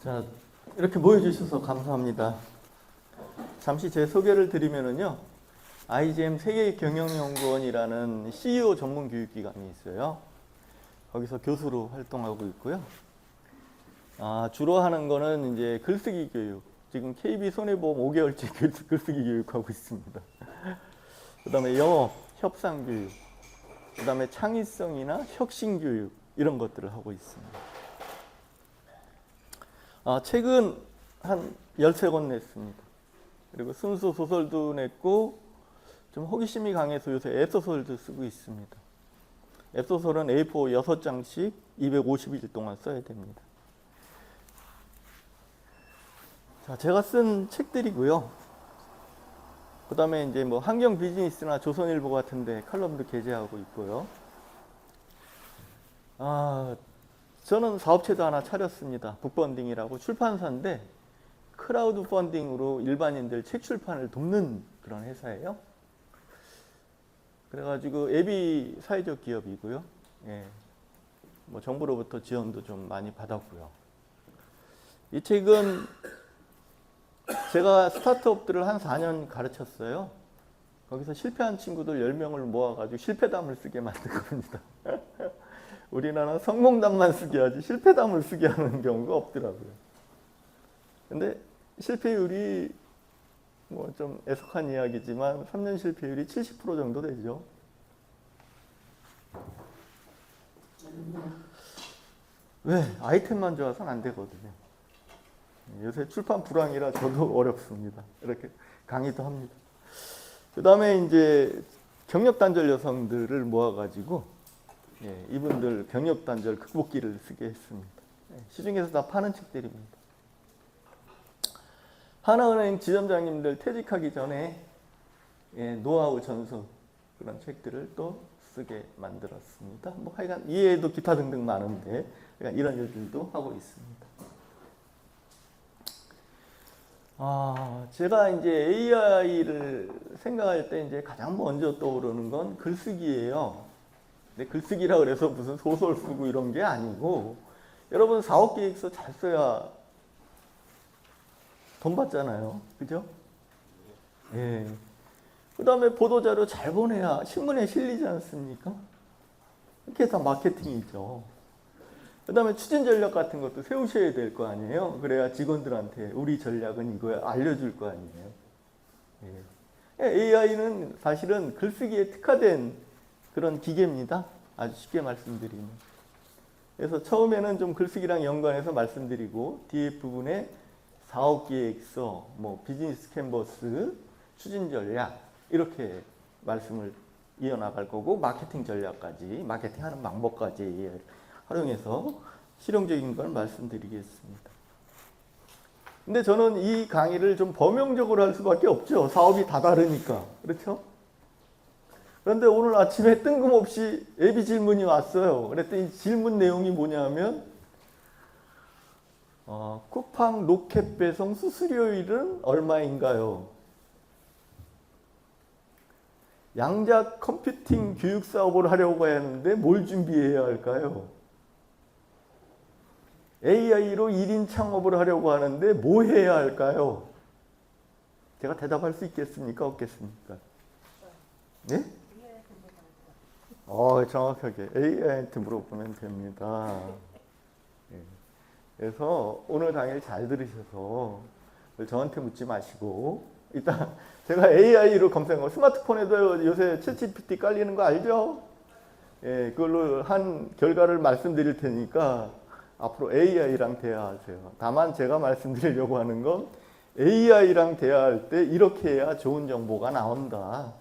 자, 이렇게 모여주셔서 감사합니다. 잠시 제 소개를 드리면은요, IGM 세계경영연구원이라는 CEO 전문 교육기관이 있어요. 거기서 교수로 활동하고 있고요. 주로 하는 거는 이제 글쓰기 교육. 지금 KB 손해보험 5개월째 글쓰기 교육하고 있습니다. 그 다음에 영어, 협상 교육, 그 다음에 창의성이나 혁신 교육, 이런 것들을 하고 있습니다. 책은 한 13권 냈습니다. 그리고 순수 소설도 냈고, 좀 호기심이 강해서 요새 앱소설도 쓰고 있습니다. 앱소설은 A4 6장씩 250일 동안 써야 됩니다. 자, 제가 쓴 책들이고요. 그 다음에 이제 뭐 환경 비즈니스나 조선일보 같은데 칼럼도 게재하고 있고요. 저는 사업체도 하나 차렸습니다. 북펀딩이라고 출판사인데 크라우드 펀딩으로 일반인들 책 출판을 돕는 그런 회사예요. 그래가지고 앱이 사회적 기업이고요. 예. 뭐 정부로부터 지원도 좀 많이 받았고요. 이 책은 제가 스타트업들을 한 4년 가르쳤어요. 거기서 실패한 친구들 10명을 모아가지고 실패담을 쓰게 만든 겁니다. 우리나라는 성공담만 쓰게 하지 실패담을 쓰게 하는 경우가 없더라고요. 근데 실패율이 뭐 좀 애석한 이야기지만 3년 실패율이 70% 정도 되죠. 왜? 아이템만 좋아서는 안 되거든요. 요새 출판 불황이라 저도 어렵습니다. 이렇게 강의도 합니다. 그 다음에 이제 경력단절 여성들을 모아가지고 이분들 경력단절 극복기를 쓰게 했습니다. 시중에서 다 파는 책들입니다. 하나은행 지점장님들 퇴직하기 전에 노하우 전수 그런 책들을 또 쓰게 만들었습니다. 뭐 하여간 이외에도 기타 등등 많은데 이런 일들도 하고 있습니다. 제가 이제 AI를 생각할 때 이제 가장 먼저 떠오르는 건 글쓰기예요. 근데 글쓰기라 그래서 무슨 소설 쓰고 이런 게 아니고 여러분 사업계획서 잘 써야 돈 받잖아요. 그죠? 예. 그 다음에 보도자료 잘 보내야 신문에 실리지 않습니까? 이렇게 다 마케팅이죠. 그 다음에 추진 전략 같은 것도 세우셔야 될 거 아니에요? 그래야 직원들한테 우리 전략은 이거야 알려줄 거 아니에요? 예. AI는 사실은 글쓰기에 특화된 그런 기계입니다. 아주 쉽게 말씀드리면. 그래서 처음에는 좀 글쓰기랑 연관해서 말씀드리고 뒤에 부분에 사업계획서, 뭐 비즈니스 캔버스, 추진 전략 이렇게 말씀을 이어나갈 거고 마케팅 전략까지, 마케팅하는 방법까지 활용해서 실용적인 걸 말씀드리겠습니다. 근데 저는 이 강의를 좀 범용적으로 할 수밖에 없죠. 사업이 다 다르니까. 그렇죠? 그런데 오늘 아침에 뜬금없이 예비 질문이 왔어요. 그랬더니 질문 내용이 뭐냐면 쿠팡 로켓 배송 수수료율은 얼마인가요? 양자 컴퓨팅 교육 사업을 하려고 하는데 뭘 준비해야 할까요? AI로 1인 창업을 하려고 하는데 뭐 해야 할까요? 제가 대답할 수 있겠습니까? 없겠습니까? 네? 정확하게 AI한테 물어보면 됩니다. 그래서 오늘 강의를 잘 들으셔서 저한테 묻지 마시고 일단 제가 AI로 검색하고 스마트폰에도 요새 챗GPT 깔리는 거 알죠? 예, 그걸로 한 결과를 말씀드릴 테니까 앞으로 AI랑 대화하세요. 다만 제가 말씀드리려고 하는 건 AI랑 대화할 때 이렇게 해야 좋은 정보가 나온다.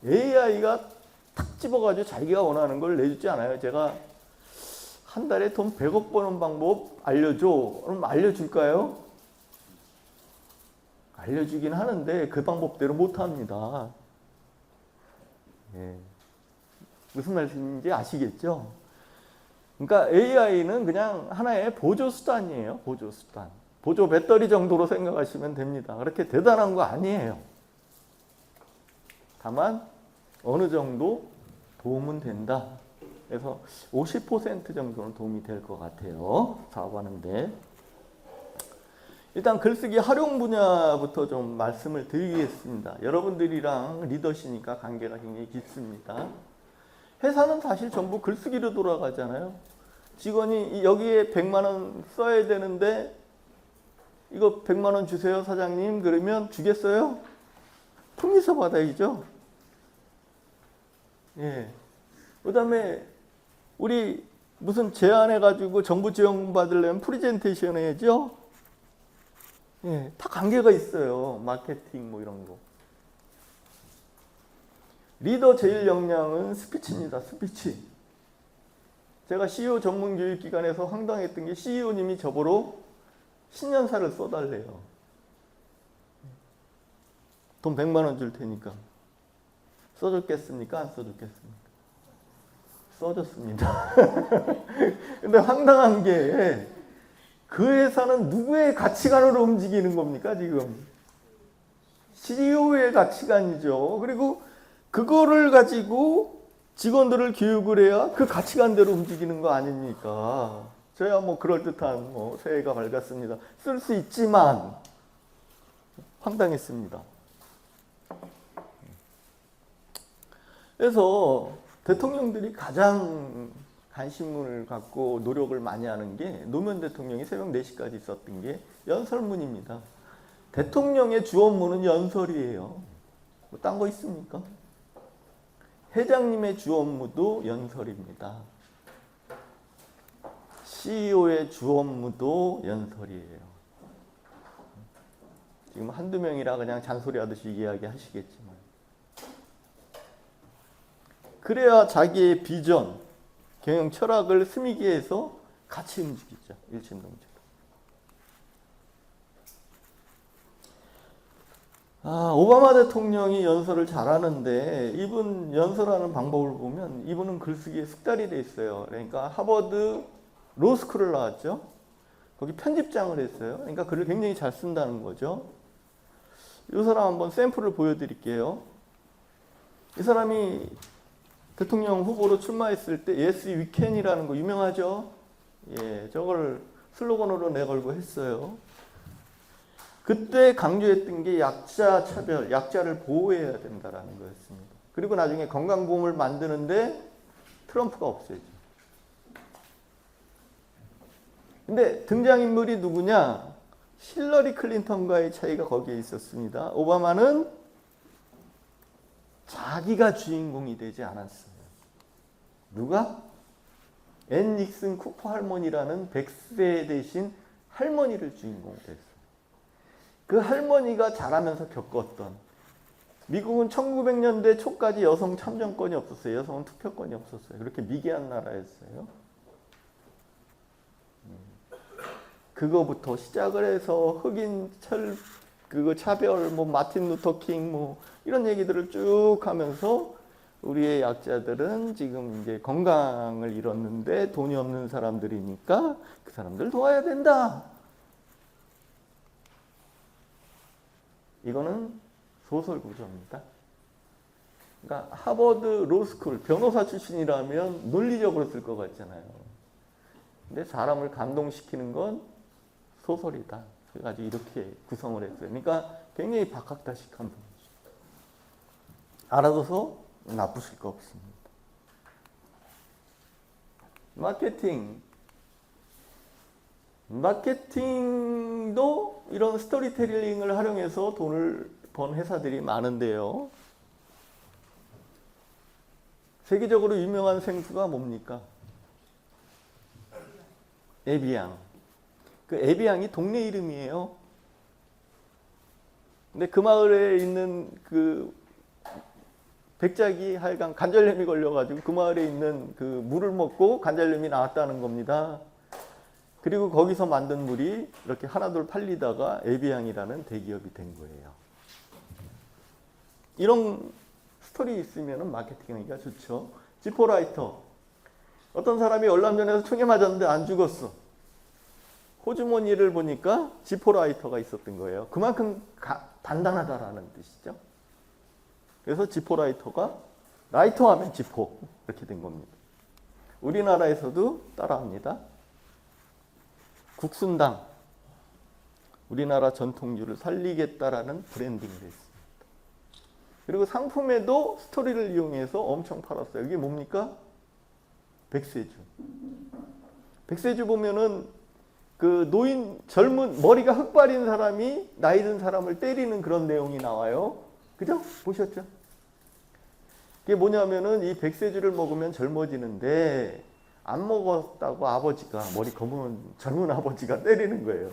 AI가 탁 집어가지고 자기가 원하는 걸 내주지 않아요. 제가 한 달에 돈 100억 버는 방법 알려줘. 그럼 알려줄까요? 알려주긴 하는데 그 방법대로 못합니다. 예. 무슨 말씀인지 아시겠죠? 그러니까 AI는 그냥 하나의 보조수단이에요. 보조수단. 보조 배터리 정도로 생각하시면 됩니다. 그렇게 대단한 거 아니에요. 다만 어느 정도 도움은 된다. 그래서 50% 정도는 도움이 될 것 같아요. 사업하는데. 일단 글쓰기 활용 분야부터 좀 말씀을 드리겠습니다. 여러분들이랑 리더시니까 관계가 굉장히 깊습니다. 회사는 사실 전부 글쓰기로 돌아가잖아요. 직원이 여기에 100만 원 써야 되는데 이거 100만 원 주세요 사장님 그러면 주겠어요? 통지서 받아야죠. 예. 그다음에 우리 무슨 제안해가지고 정부 지원 받으려면 프레젠테이션 해야죠. 예, 다 관계가 있어요. 마케팅 뭐 이런 거. 리더 제일 역량은 스피치입니다. 스피치. 제가 CEO 전문 교육기관에서 황당했던 게 CEO님이 저보러 신년사를 써달래요. 돈 100만 원 줄 테니까. 써줬겠습니까? 안 써줬겠습니까? 써줬습니다. 근데 황당한 게 그 회사는 누구의 가치관으로 움직이는 겁니까 지금? CEO의 가치관이죠. 그리고 그거를 가지고 직원들을 교육을 해야 그 가치관대로 움직이는 거 아닙니까? 저야 뭐 그럴듯한 새해가 밝았습니다. 쓸 수 있지만 황당했습니다. 그래서 대통령들이 가장 관심을 갖고 노력을 많이 하는 게 노무현 대통령이 새벽 4시까지 썼던 게 연설문입니다. 대통령의 주 업무는 연설이에요. 뭐 딴 거 있습니까? 회장님의 주 업무도 연설입니다. CEO의 주 업무도 연설이에요. 지금 한두 명이라 그냥 잔소리하듯이 이야기하시겠지만 그래야 자기의 비전, 경영 철학을 스미게 해서 같이 움직이죠. 일심동체로. 오바마 대통령이 연설을 잘하는데 이분 연설하는 방법을 보면 이분은 글쓰기에 숙달이 돼 있어요. 그러니까 하버드 로스쿨을 나왔죠. 거기 편집장을 했어요. 그러니까 글을 굉장히 잘 쓴다는 거죠. 이 사람 한번 샘플을 보여드릴게요. 이 사람이 대통령 후보로 출마했을 때 Yes, we can이라는 거 유명하죠? 예, 저걸 슬로건으로 내걸고 했어요. 그때 강조했던 게 약자 차별, 약자를 보호해야 된다는 거였습니다. 그리고 나중에 건강보험을 만드는데 트럼프가 없애죠. 근데 등장인물이 누구냐? 힐러리 클린턴과의 차이가 거기에 있었습니다. 오바마는 자기가 주인공이 되지 않았어요. 누가? 앤 닉슨 쿠퍼 할머니라는 100세 대신 할머니를 주인공 됐어요. 그 할머니가 자라면서 겪었던 미국은 1900년대 초까지 여성 참정권이 없었어요. 여성은 투표권이 없었어요. 그렇게 미개한 나라였어요. 그거부터 시작을 해서 흑인 그거 차별, 마틴 루터 킹, 이런 얘기들을 쭉 하면서 우리의 약자들은 지금 이제 건강을 잃었는데 돈이 없는 사람들이니까 그 사람들 도와야 된다. 이거는 소설 구조입니다. 그러니까 하버드 로스쿨 변호사 출신이라면 논리적으로 쓸 것 같잖아요. 근데 사람을 감동시키는 건 소설이다. 그래가지고 이렇게 구성을 했어요. 그러니까 굉장히 박학다식한 분이죠. 알아둬서 나쁘실 거 없습니다. 마케팅도 이런 스토리텔링을 활용해서 돈을 번 회사들이 많은데요. 세계적으로 유명한 생수가 뭡니까? 에비앙. 그 에비앙이 동네 이름이에요. 근데 그 마을에 있는 그 백작이 하여간 관절염이 걸려가지고 그 마을에 있는 그 물을 먹고 관절염이 나왔다는 겁니다. 그리고 거기서 만든 물이 이렇게 하나둘 팔리다가 에비앙이라는 대기업이 된 거예요. 이런 스토리 있으면 마케팅하기가 좋죠. 지포라이터. 어떤 사람이 열람전에서 총에 맞았는데 안 죽었어. 호주머니를 보니까 지포라이터가 있었던 거예요. 그만큼 단단하다라는 뜻이죠. 그래서 지포라이터가 라이터 하면 지포 이렇게 된 겁니다. 우리나라에서도 따라합니다. 국순당. 우리나라 전통주를 살리겠다라는 브랜딩을 했습니다. 그리고 상품에도 스토리를 이용해서 엄청 팔았어요. 이게 뭡니까? 백세주. 백세주 보면은 그 노인, 젊은, 머리가 흑발인 사람이 나이 든 사람을 때리는 그런 내용이 나와요. 그죠? 보셨죠? 그게 뭐냐면은 이 백세주를 먹으면 젊어지는데 안 먹었다고 아버지가, 머리 검은 젊은 아버지가 때리는 거예요.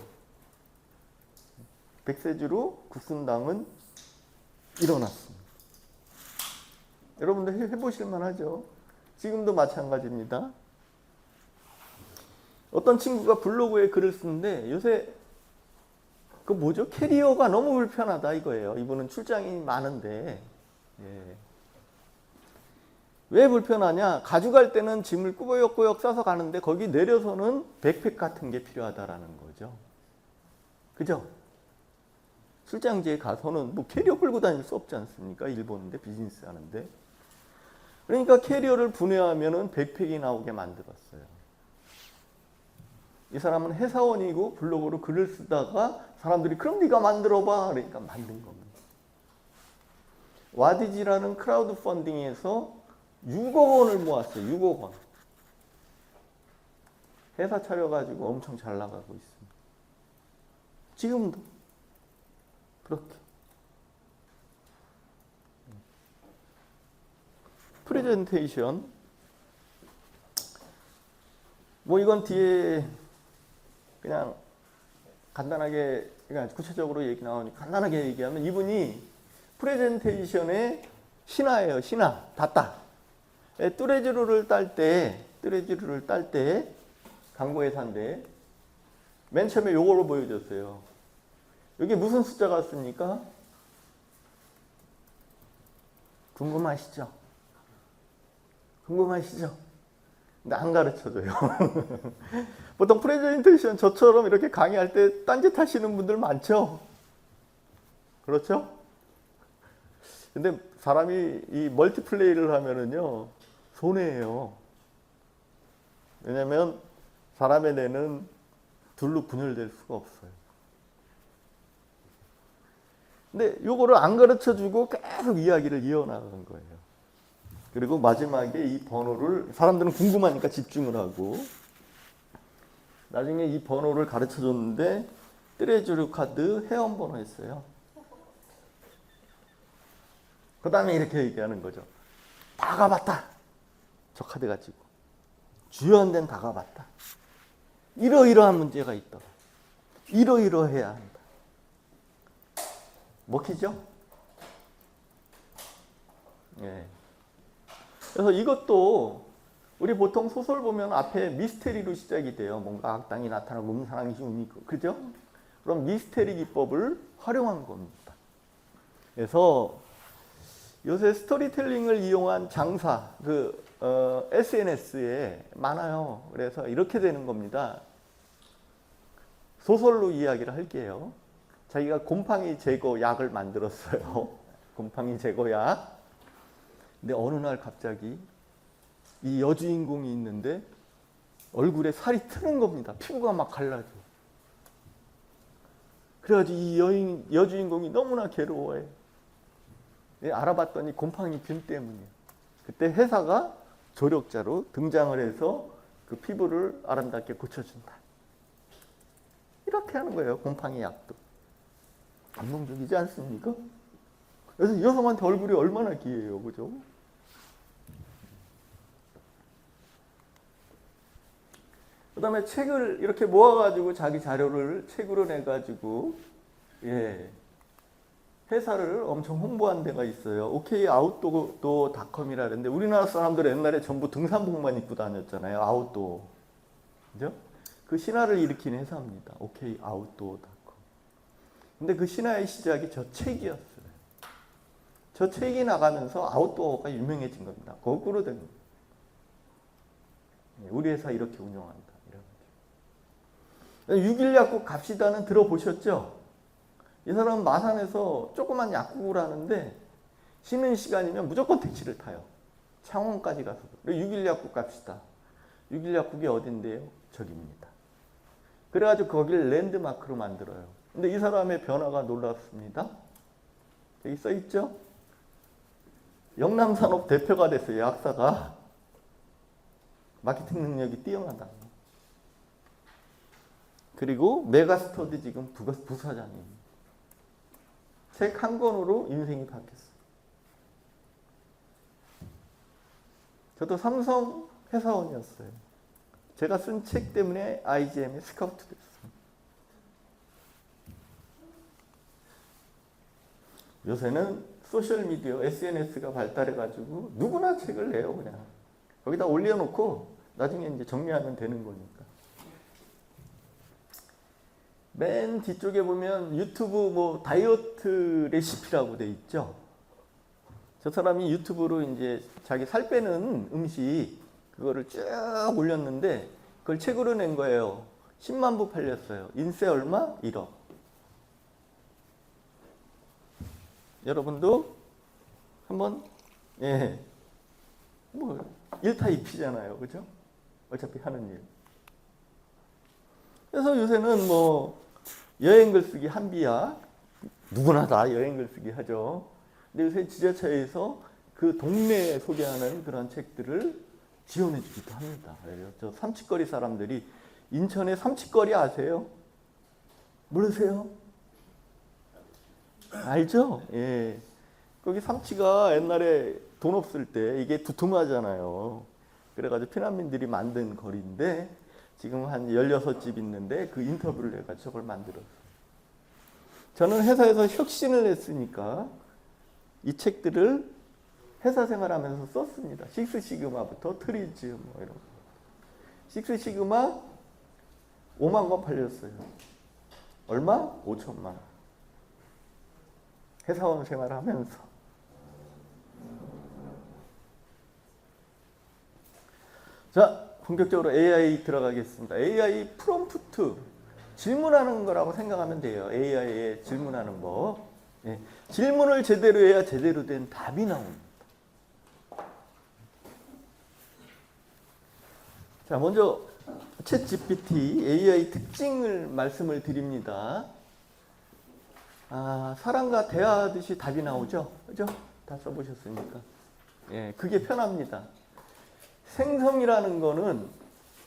백세주로 국순당은 일어났습니다. 여러분들 해보실 만하죠? 지금도 마찬가지입니다. 어떤 친구가 블로그에 글을 쓰는데 요새 그 뭐죠? 캐리어가 너무 불편하다 이거예요. 이분은 출장이 많은데 왜 불편하냐? 가져갈 때는 짐을 꾸역꾸역 싸서 가는데 거기 내려서는 백팩 같은 게 필요하다라는 거죠. 그죠? 출장지에 가서는 뭐 캐리어 끌고 다닐 수 없지 않습니까? 일본인데 비즈니스 하는데. 그러니까 캐리어를 분해하면은 백팩이 나오게 만들었어요. 이 사람은 회사원이고 블로그로 글을 쓰다가 사람들이 그럼 네가 만들어봐. 그러니까 만든 겁니다. 와디지라는 크라우드 펀딩에서 6억 원을 모았어요. 6억 원. 회사 차려가지고 엄청 잘 나가고 있습니다. 지금도 그렇게. 프레젠테이션. 뭐 이건 뒤에 그냥 간단하게, 그냥 구체적으로 얘기 나오니 간단하게 얘기하면 이분이 프레젠테이션의 신화예요. 신화. 닷다. 뚜레쥬르를 딸 때, 광고회사인데 맨 처음에 요거를 보여줬어요. 여기 무슨 숫자가 왔습니까? 궁금하시죠? 근데 안 가르쳐줘요. 보통 프레젠테이션 저처럼 이렇게 강의할 때 딴짓 하시는 분들 많죠? 그렇죠? 근데 사람이 이 멀티플레이를 하면은요, 손해예요. 왜냐면 사람의 뇌는 둘로 분열될 수가 없어요. 근데 요거를 안 가르쳐주고 계속 이야기를 이어나가는 거예요. 그리고 마지막에 이 번호를, 사람들은 궁금하니까 집중을 하고, 나중에 이 번호를 가르쳐줬는데 뚜레쥬르 카드 회원 번호였어요. 그 다음에 이렇게 얘기하는 거죠. 다 가봤다. 저 카드 가지고. 주연된 다 가봤다. 이러이러한 문제가 있다. 이러이러해야 한다. 먹히죠? 예. 그래서 이것도 우리 보통 소설 보면 앞에 미스테리로 시작이 돼요. 뭔가 악당이 나타나고 음사랑이 있고, 그죠? 그럼 미스테리 기법을 활용한 겁니다. 그래서 요새 스토리텔링을 이용한 장사, SNS에 많아요. 그래서 이렇게 되는 겁니다. 소설로 이야기를 할게요. 자기가 곰팡이 제거 약을 만들었어요. 곰팡이 제거약. 근데 어느 날 갑자기 이 여주인공이 있는데 얼굴에 살이 트는 겁니다. 피부가 막 갈라져. 그래가지고 이 여주인공이 너무나 괴로워해. 알아봤더니 곰팡이균 때문이에요. 그때 회사가 조력자로 등장을 해서 그 피부를 아름답게 고쳐준다. 이렇게 하는 거예요. 곰팡이 약도. 감동적이지 않습니까? 그래서 이 여성한테 얼굴이 얼마나 귀해요. 그죠? 그 다음에 책을 이렇게 모아가지고 자기 자료를 책으로 내가지고, 회사를 엄청 홍보한 데가 있어요. OK아웃도어닷컴이라는데 우리나라 사람들 옛날에 전부 등산복만 입고 다녔잖아요. 아웃도어. 그죠? 그 신화를 일으킨 회사입니다. OK아웃도어닷컴. 근데 그 신화의 시작이 저 책이었어요. 저 책이 나가면서 아웃도어가 유명해진 겁니다. 거꾸로 된 겁니다. 우리 회사 이렇게 운영한다. 6일 약국 갑시다는 들어보셨죠? 이 사람은 마산에서 조그만 약국을 하는데 쉬는 시간이면 무조건 택시를 타요. 창원까지 가서. 6일 약국 갑시다. 6일 약국이 어딘데요? 저기입니다. 그래가지고 거기를 랜드마크로 만들어요. 근데 이 사람의 변화가 놀랍습니다. 여기 써 있죠? 영남산업 대표가 됐어요. 약사가. 마케팅 능력이 뛰어나다. 그리고 메가스터디 지금 부사장입니다. 책 한 권으로 인생이 바뀌었어요. 저도 삼성 회사원이었어요. 제가 쓴 책 때문에 IGM에 스카우트 됐어요. 요새는 소셜미디어, SNS가 발달해가지고 누구나 책을 내요, 그냥. 거기다 올려놓고 나중에 이제 정리하면 되는 거니까. 맨 뒤쪽에 보면 유튜브 뭐 다이어트 레시피라고 돼 있죠. 저 사람이 유튜브로 이제 자기 살 빼는 음식 그거를 쭉 올렸는데 그걸 책으로 낸 거예요. 10만 부 팔렸어요. 인쇄 얼마? 1억. 여러분도 한번 뭐 1타 2피잖아요. 그죠? 어차피 하는 일. 그래서 요새는 뭐 여행 글쓰기 한비야. 누구나 다 여행 글쓰기 하죠. 근데 요새 지자체에서 그 동네에 소개하는 그런 책들을 지원해 주기도 합니다. 저 삼치거리 사람들이 인천에 삼치거리 아세요? 모르세요? 알죠? 예. 거기 삼치가 옛날에 돈 없을 때 이게 두툼하잖아요. 그래가지고 피난민들이 만든 거리인데 지금 한 16집 있는데 그 인터뷰를 해가지고 저걸 만들었어요. 저는 회사에서 혁신을 했으니까 이 책들을 회사 생활하면서 썼습니다. 식스시그마부터 트리즈 뭐 이런 거. 식스시그마 5만 권 팔렸어요. 얼마? 5천만 원. 회사원 생활하면서. 자, 본격적으로 AI 들어가겠습니다. AI 프롬프트 질문하는 거라고 생각하면 돼요. AI에 질문하는 거. 예. 질문을 제대로 해야 제대로 된 답이 나옵니다. 자, 먼저 챗GPT AI 특징을 말씀을 드립니다. 사람과 대화하듯이 답이 나오죠? 그죠? 다 써보셨으니까. 예, 그게 편합니다. 생성이라는 거는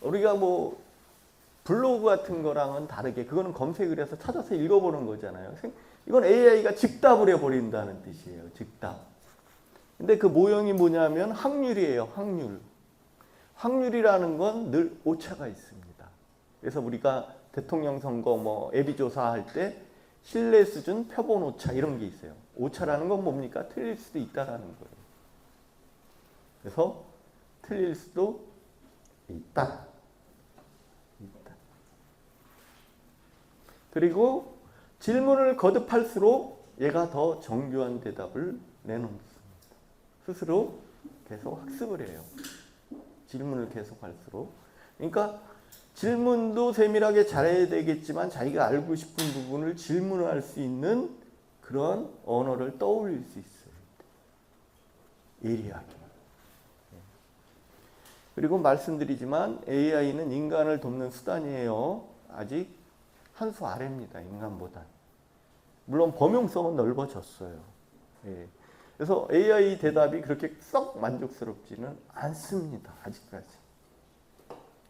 우리가 뭐 블로그 같은 거랑은 다르게 그거는 검색을 해서 찾아서 읽어보는 거잖아요. 이건 AI가 즉답을 해버린다는 뜻이에요. 즉답. 근데 그 모형이 뭐냐면 확률이에요. 확률. 확률이라는 건 늘 오차가 있습니다. 그래서 우리가 대통령 선거 뭐 예비조사 할 때 신뢰 수준, 표본 오차 이런 게 있어요. 오차라는 건 뭡니까? 틀릴 수도 있다라는 거예요. 그래서 틀릴 수도 있다. 그리고 질문을 거듭할수록 얘가 더 정교한 대답을 내놓습니다. 스스로 계속 학습을 해요. 질문을 계속 할수록. 그러니까 질문도 세밀하게 잘해야 되겠지만 자기가 알고 싶은 부분을 질문할 수 있는 그런 언어를 떠올릴 수 있어요. 예리하게. 그리고 말씀드리지만 AI는 인간을 돕는 수단이에요. 아직 한 수 아래입니다. 인간보다. 물론 범용성은 넓어졌어요. 예. 그래서 AI 대답이 그렇게 썩 만족스럽지는 않습니다. 아직까지.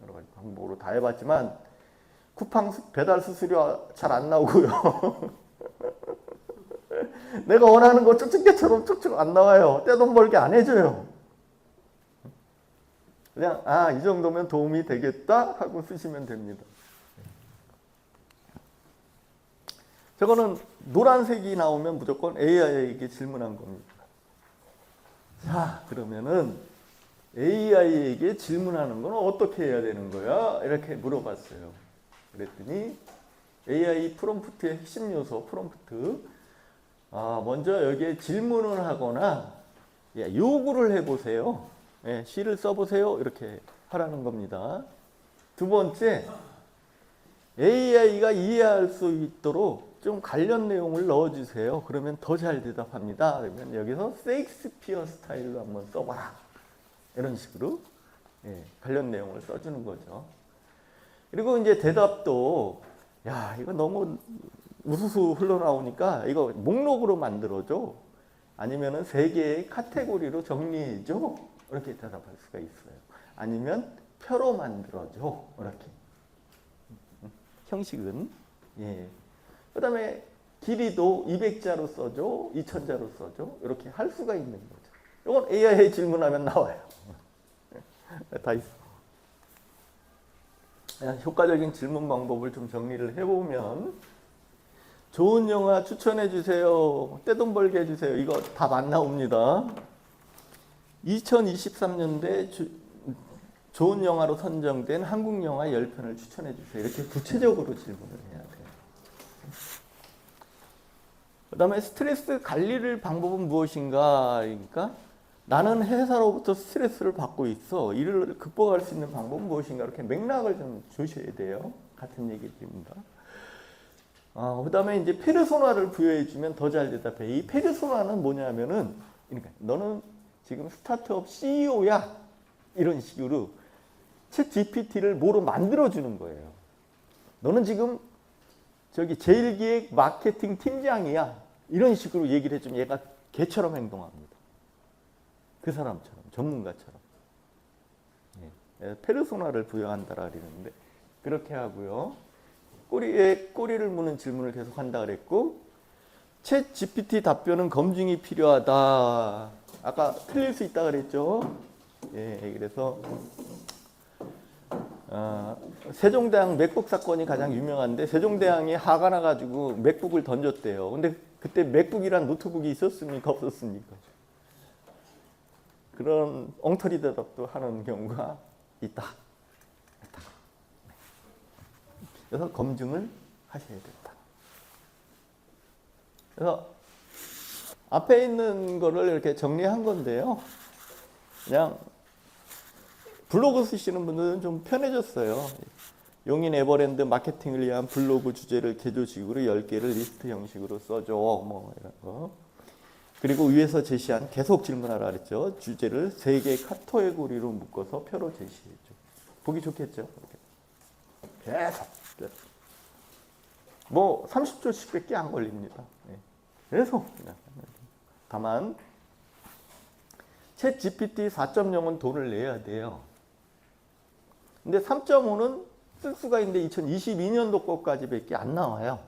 여러 가지 방법으로 다 해봤지만 쿠팡 배달 수수료 잘 안 나오고요. 내가 원하는 거 쭉쭉개처럼 쭉쭉 안 나와요. 떼돈 벌게 안 해줘요. 그냥 이 정도면 도움이 되겠다 하고 쓰시면 됩니다. 저거는 노란색이 나오면 무조건 AI에게 질문한 겁니다. 자, 그러면은 AI에게 질문하는 건 어떻게 해야 되는 거야? 이렇게 물어봤어요. 그랬더니 AI 프롬프트의 핵심 요소, 프롬프트. 먼저 여기에 질문을 하거나 요구를 해보세요. 시를 써보세요. 이렇게 하라는 겁니다. 두 번째, AI가 이해할 수 있도록 좀 관련 내용을 넣어주세요. 그러면 더 잘 대답합니다. 그러면 여기서 세익스피어 스타일로 한번 써봐라. 이런 식으로 관련 내용을 써주는 거죠. 그리고 이제 대답도 이거 너무 우수수 흘러나오니까 이거 목록으로 만들어줘. 아니면은 3개의 카테고리로 정리해줘. 이렇게 대답할 수가 있어요. 아니면 표로 만들어줘. 이렇게. 형식은. 예. 그 다음에 길이도 200자로 써줘. 2000자로 써줘. 이렇게 할 수가 있는 거죠. 이건 AI에 질문하면 나와요. 다 있어. 효과적인 질문 방법을 좀 정리를 해보면, 좋은 영화 추천해 주세요. 떼돈 벌게 해주세요. 이거 답 안 나옵니다. 2023년대 좋은 영화로 선정된 한국 영화 10편을 추천해 주세요. 이렇게 구체적으로 질문을 해야 돼요. 그 다음에 스트레스 관리를 방법은 무엇인가? 그러니까 나는 회사로부터 스트레스를 받고 있어. 이를 극복할 수 있는 방법은 무엇인가? 이렇게 맥락을 좀 주셔야 돼요. 같은 얘기입니다. 그 다음에 이제 페르소나를 부여해주면 더 잘 대답해. 이 페르소나는 뭐냐면은, 그러니까 너는 지금 스타트업 CEO야. 이런 식으로 챗 GPT를 뭐로 만들어주는 거예요. 너는 지금 저기 제일기획 마케팅 팀장이야. 이런 식으로 얘기를 해주면 얘가 개처럼 행동합니다. 그 사람처럼, 전문가처럼. 예. 페르소나를 부여한다라 그러는데 그렇게 하고요. 꼬리에 꼬리를 무는 질문을 계속 한다 그랬고, 챗 GPT 답변은 검증이 필요하다. 아까 틀릴 수 있다 그랬죠. 예, 그래서 세종대왕 맥북 사건이 가장 유명한데, 세종대왕이 화가 나가지고 맥북을 던졌대요. 근데 그때 맥북이란 노트북이 있었습니까? 없었습니까? 그런 엉터리 대답도 하는 경우가 있다. 그래서 검증을 하셔야 된다. 그래서 앞에 있는 거를 이렇게 정리한 건데요. 그냥 블로그 쓰시는 분들은 좀 편해졌어요. 용인 에버랜드 마케팅을 위한 블로그 주제를 개조식으로 10개를 리스트 형식으로 써줘. 뭐 이런 거. 그리고 위에서 제시한 계속 질문하라 그랬죠. 주제를 3개의 카테고리로 묶어서 표로 제시해줘. 보기 좋겠죠? 계속. 뭐 30초씩밖에 안 걸립니다. 계속. 다만 챗 GPT 4.0은 돈을 내야 돼요. 근데 3.5는 쓸 수가 있는데 2022년도 거까지밖에 안 나와요.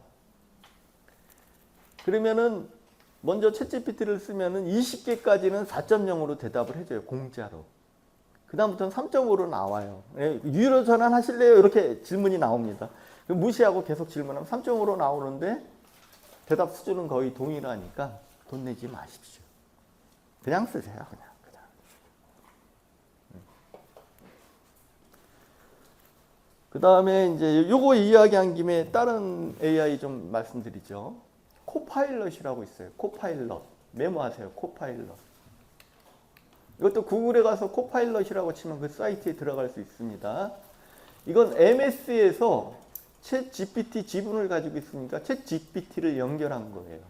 그러면은 먼저 챗 GPT를 쓰면은 20개까지는 4.0으로 대답을 해줘요. 공짜로. 그 다음부터는 3.5로 나와요. 유료 전환 하실래요? 이렇게 질문이 나옵니다. 무시하고 계속 질문하면 3.5로 나오는데 대답 수준은 거의 동일하니까 돈 내지 마십시오. 그냥 쓰세요. 그냥. 그 다음에 이제 요거 이야기한 김에 다른 AI 좀 말씀드리죠. 코파일럿이라고 있어요. 코파일럿. 메모하세요. 코파일럿. 이것도 구글에 가서 코파일럿이라고 치면 그 사이트에 들어갈 수 있습니다. 이건 MS에서 챗 GPT 지분을 가지고 있으니까 챗 GPT를 연결한 거예요.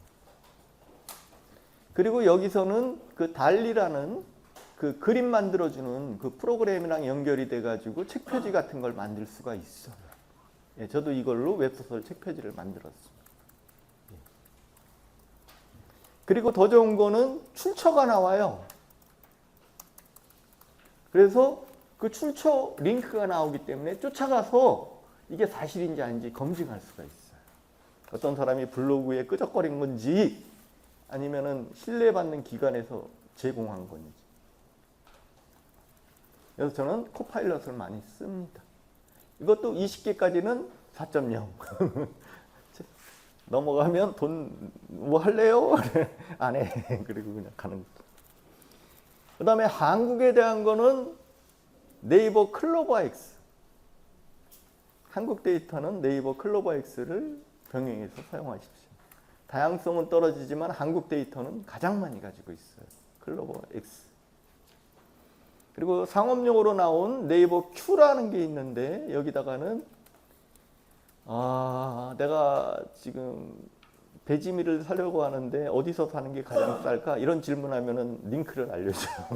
그리고 여기서는 그 달리라는 그 그림 만들어주는 그 프로그램이랑 연결이 돼가지고 책 표지 같은 걸 만들 수가 있어요. 예, 저도 이걸로 웹소설 책 표지를 만들었습니다. 예. 그리고 더 좋은 거는 출처가 나와요. 그래서 그 출처 링크가 나오기 때문에 쫓아가서 이게 사실인지 아닌지 검증할 수가 있어요. 어떤 사람이 블로그에 끄적거린 건지 아니면은 신뢰받는 기관에서 제공한 건지. 그래서 저는 코파일럿을 많이 씁니다. 이것도 20개까지는 4.0. 넘어가면 돈 뭐 할래요? 안 해. 그리고 그냥 가는 거죠. 그 다음에 한국에 대한 거는 네이버 클로버 X. 한국 데이터는 네이버 클로버 X를 병행해서 사용하십시오. 다양성은 떨어지지만 한국 데이터는 가장 많이 가지고 있어요. 클로버 X. 그리고 상업용으로 나온 네이버 Q라는 게 있는데 여기다가는 내가 지금 배지미를 사려고 하는데 어디서 사는 게 가장 쌀까? 이런 질문하면은 링크를 알려줘요.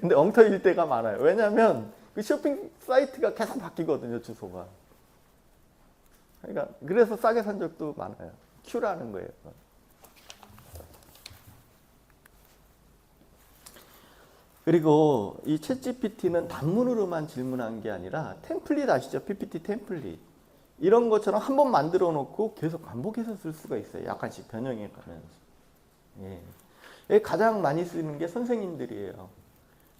근데 엉터리일 때가 많아요. 왜냐하면 그 쇼핑 사이트가 계속 바뀌거든요, 주소가. 그러니까 그래서 싸게 산 적도 많아요. Q라는 거예요. 그리고 이 챗GPT는 단문으로만 질문한 게 아니라 템플릿 아시죠? PPT 템플릿. 이런 것처럼 한번 만들어 놓고 계속 반복해서 쓸 수가 있어요. 약간씩 변형해 가면서. 예. 가장 많이 쓰는 게 선생님들이에요.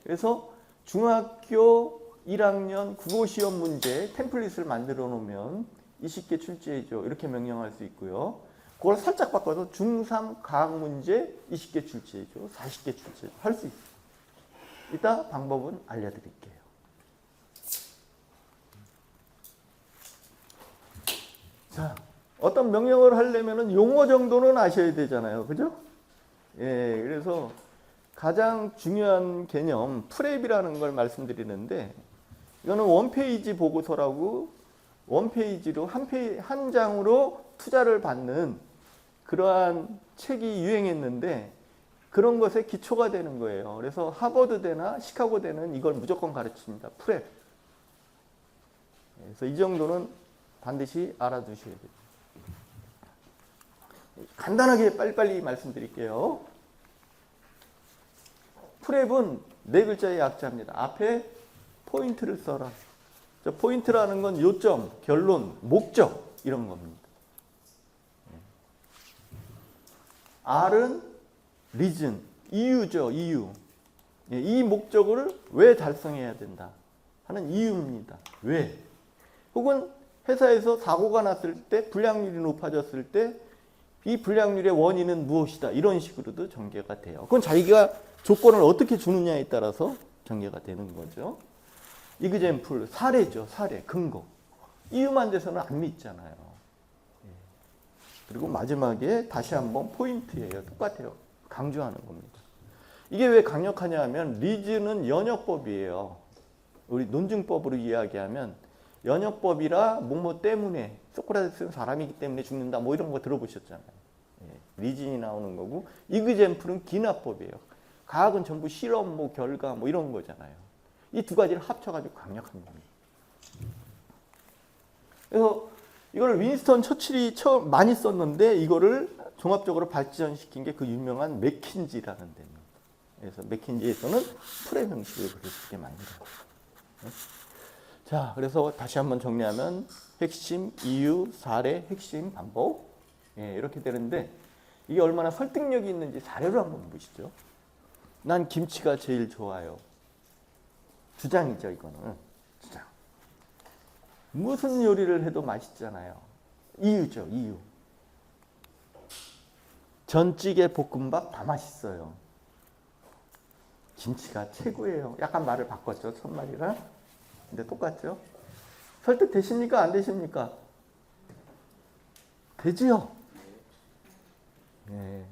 그래서 중학교 1학년 국어시험 문제 템플릿을 만들어 놓으면 20개 출제해줘. 이렇게 명령할 수 있고요. 그걸 살짝 바꿔서 중3 과학 문제 20개 출제해줘. 40개 출제해줘. 할 수 있어요. 이따 방법은 알려드릴게요. 자, 어떤 명령을 하려면 용어 정도는 아셔야 되잖아요. 그죠? 예, 그래서 가장 중요한 개념, 프랩이라는 걸 말씀드리는데, 이거는 원페이지 보고서라고 원페이지로 한 장으로 투자를 받는 그러한 책이 유행했는데, 그런 것에 기초가 되는 거예요. 그래서 하버드대나 시카고대는 이걸 무조건 가르칩니다. 프랩. 그래서 이 정도는 반드시 알아두셔야 돼요. 간단하게 빨리빨리 말씀드릴게요. 프랩은 네 글자의 약자입니다. 앞에 포인트를 써라. 포인트라는 건 요점, 결론, 목적 이런 겁니다. R은 reason, 이유죠. 이유. 이 목적을 왜 달성해야 된다 하는 이유입니다. 왜? 혹은 회사에서 사고가 났을 때 불량률이 높아졌을 때 이 불량률의 원인은 무엇이다. 이런 식으로도 전개가 돼요. 그건 자기가 조건을 어떻게 주느냐에 따라서 전개가 되는 거죠. example, 사례죠. 사례, 근거. 이유만 돼서는 안 믿잖아요. 그리고 마지막에 다시 한번 포인트예요. 똑같아요. 강조하는 겁니다. 이게 왜 강력하냐 하면 리즈는 연역법이에요. 우리 논증법으로 이야기하면 연역법이라 뭐뭐 때문에 소크라테스는 사람이기 때문에 죽는다 뭐 이런 거 들어보셨잖아요. 리진이 나오는 거고 이그젠플은 기나법이에요. 과학은 전부 실험, 뭐 결과 뭐 이런 거잖아요. 이 두 가지를 합쳐가지고 강력한 겁니다. 그래서 이걸 윈스턴 처칠이 처음 많이 썼는데 이거를 종합적으로 발전시킨 게 그 유명한 맥킨지라는 데입니다. 그래서 맥킨지에서는 프랩 형식을 그렇게 만들어요. 자, 그래서 다시 한번 정리하면 핵심, 이유, 사례, 핵심, 반복 이렇게 되는데 이게 얼마나 설득력이 있는지 사례로 한번 보시죠. 난 김치가 제일 좋아요. 주장이죠, 이거는. 주장. 무슨 요리를 해도 맛있잖아요. 이유죠, 이유. 전찌개 볶음밥 다 맛있어요. 김치가 최고예요. 약간 말을 바꿨죠, 첫말이랑. 근데 똑같죠? 설득 되십니까? 안 되십니까? 되지요? 네.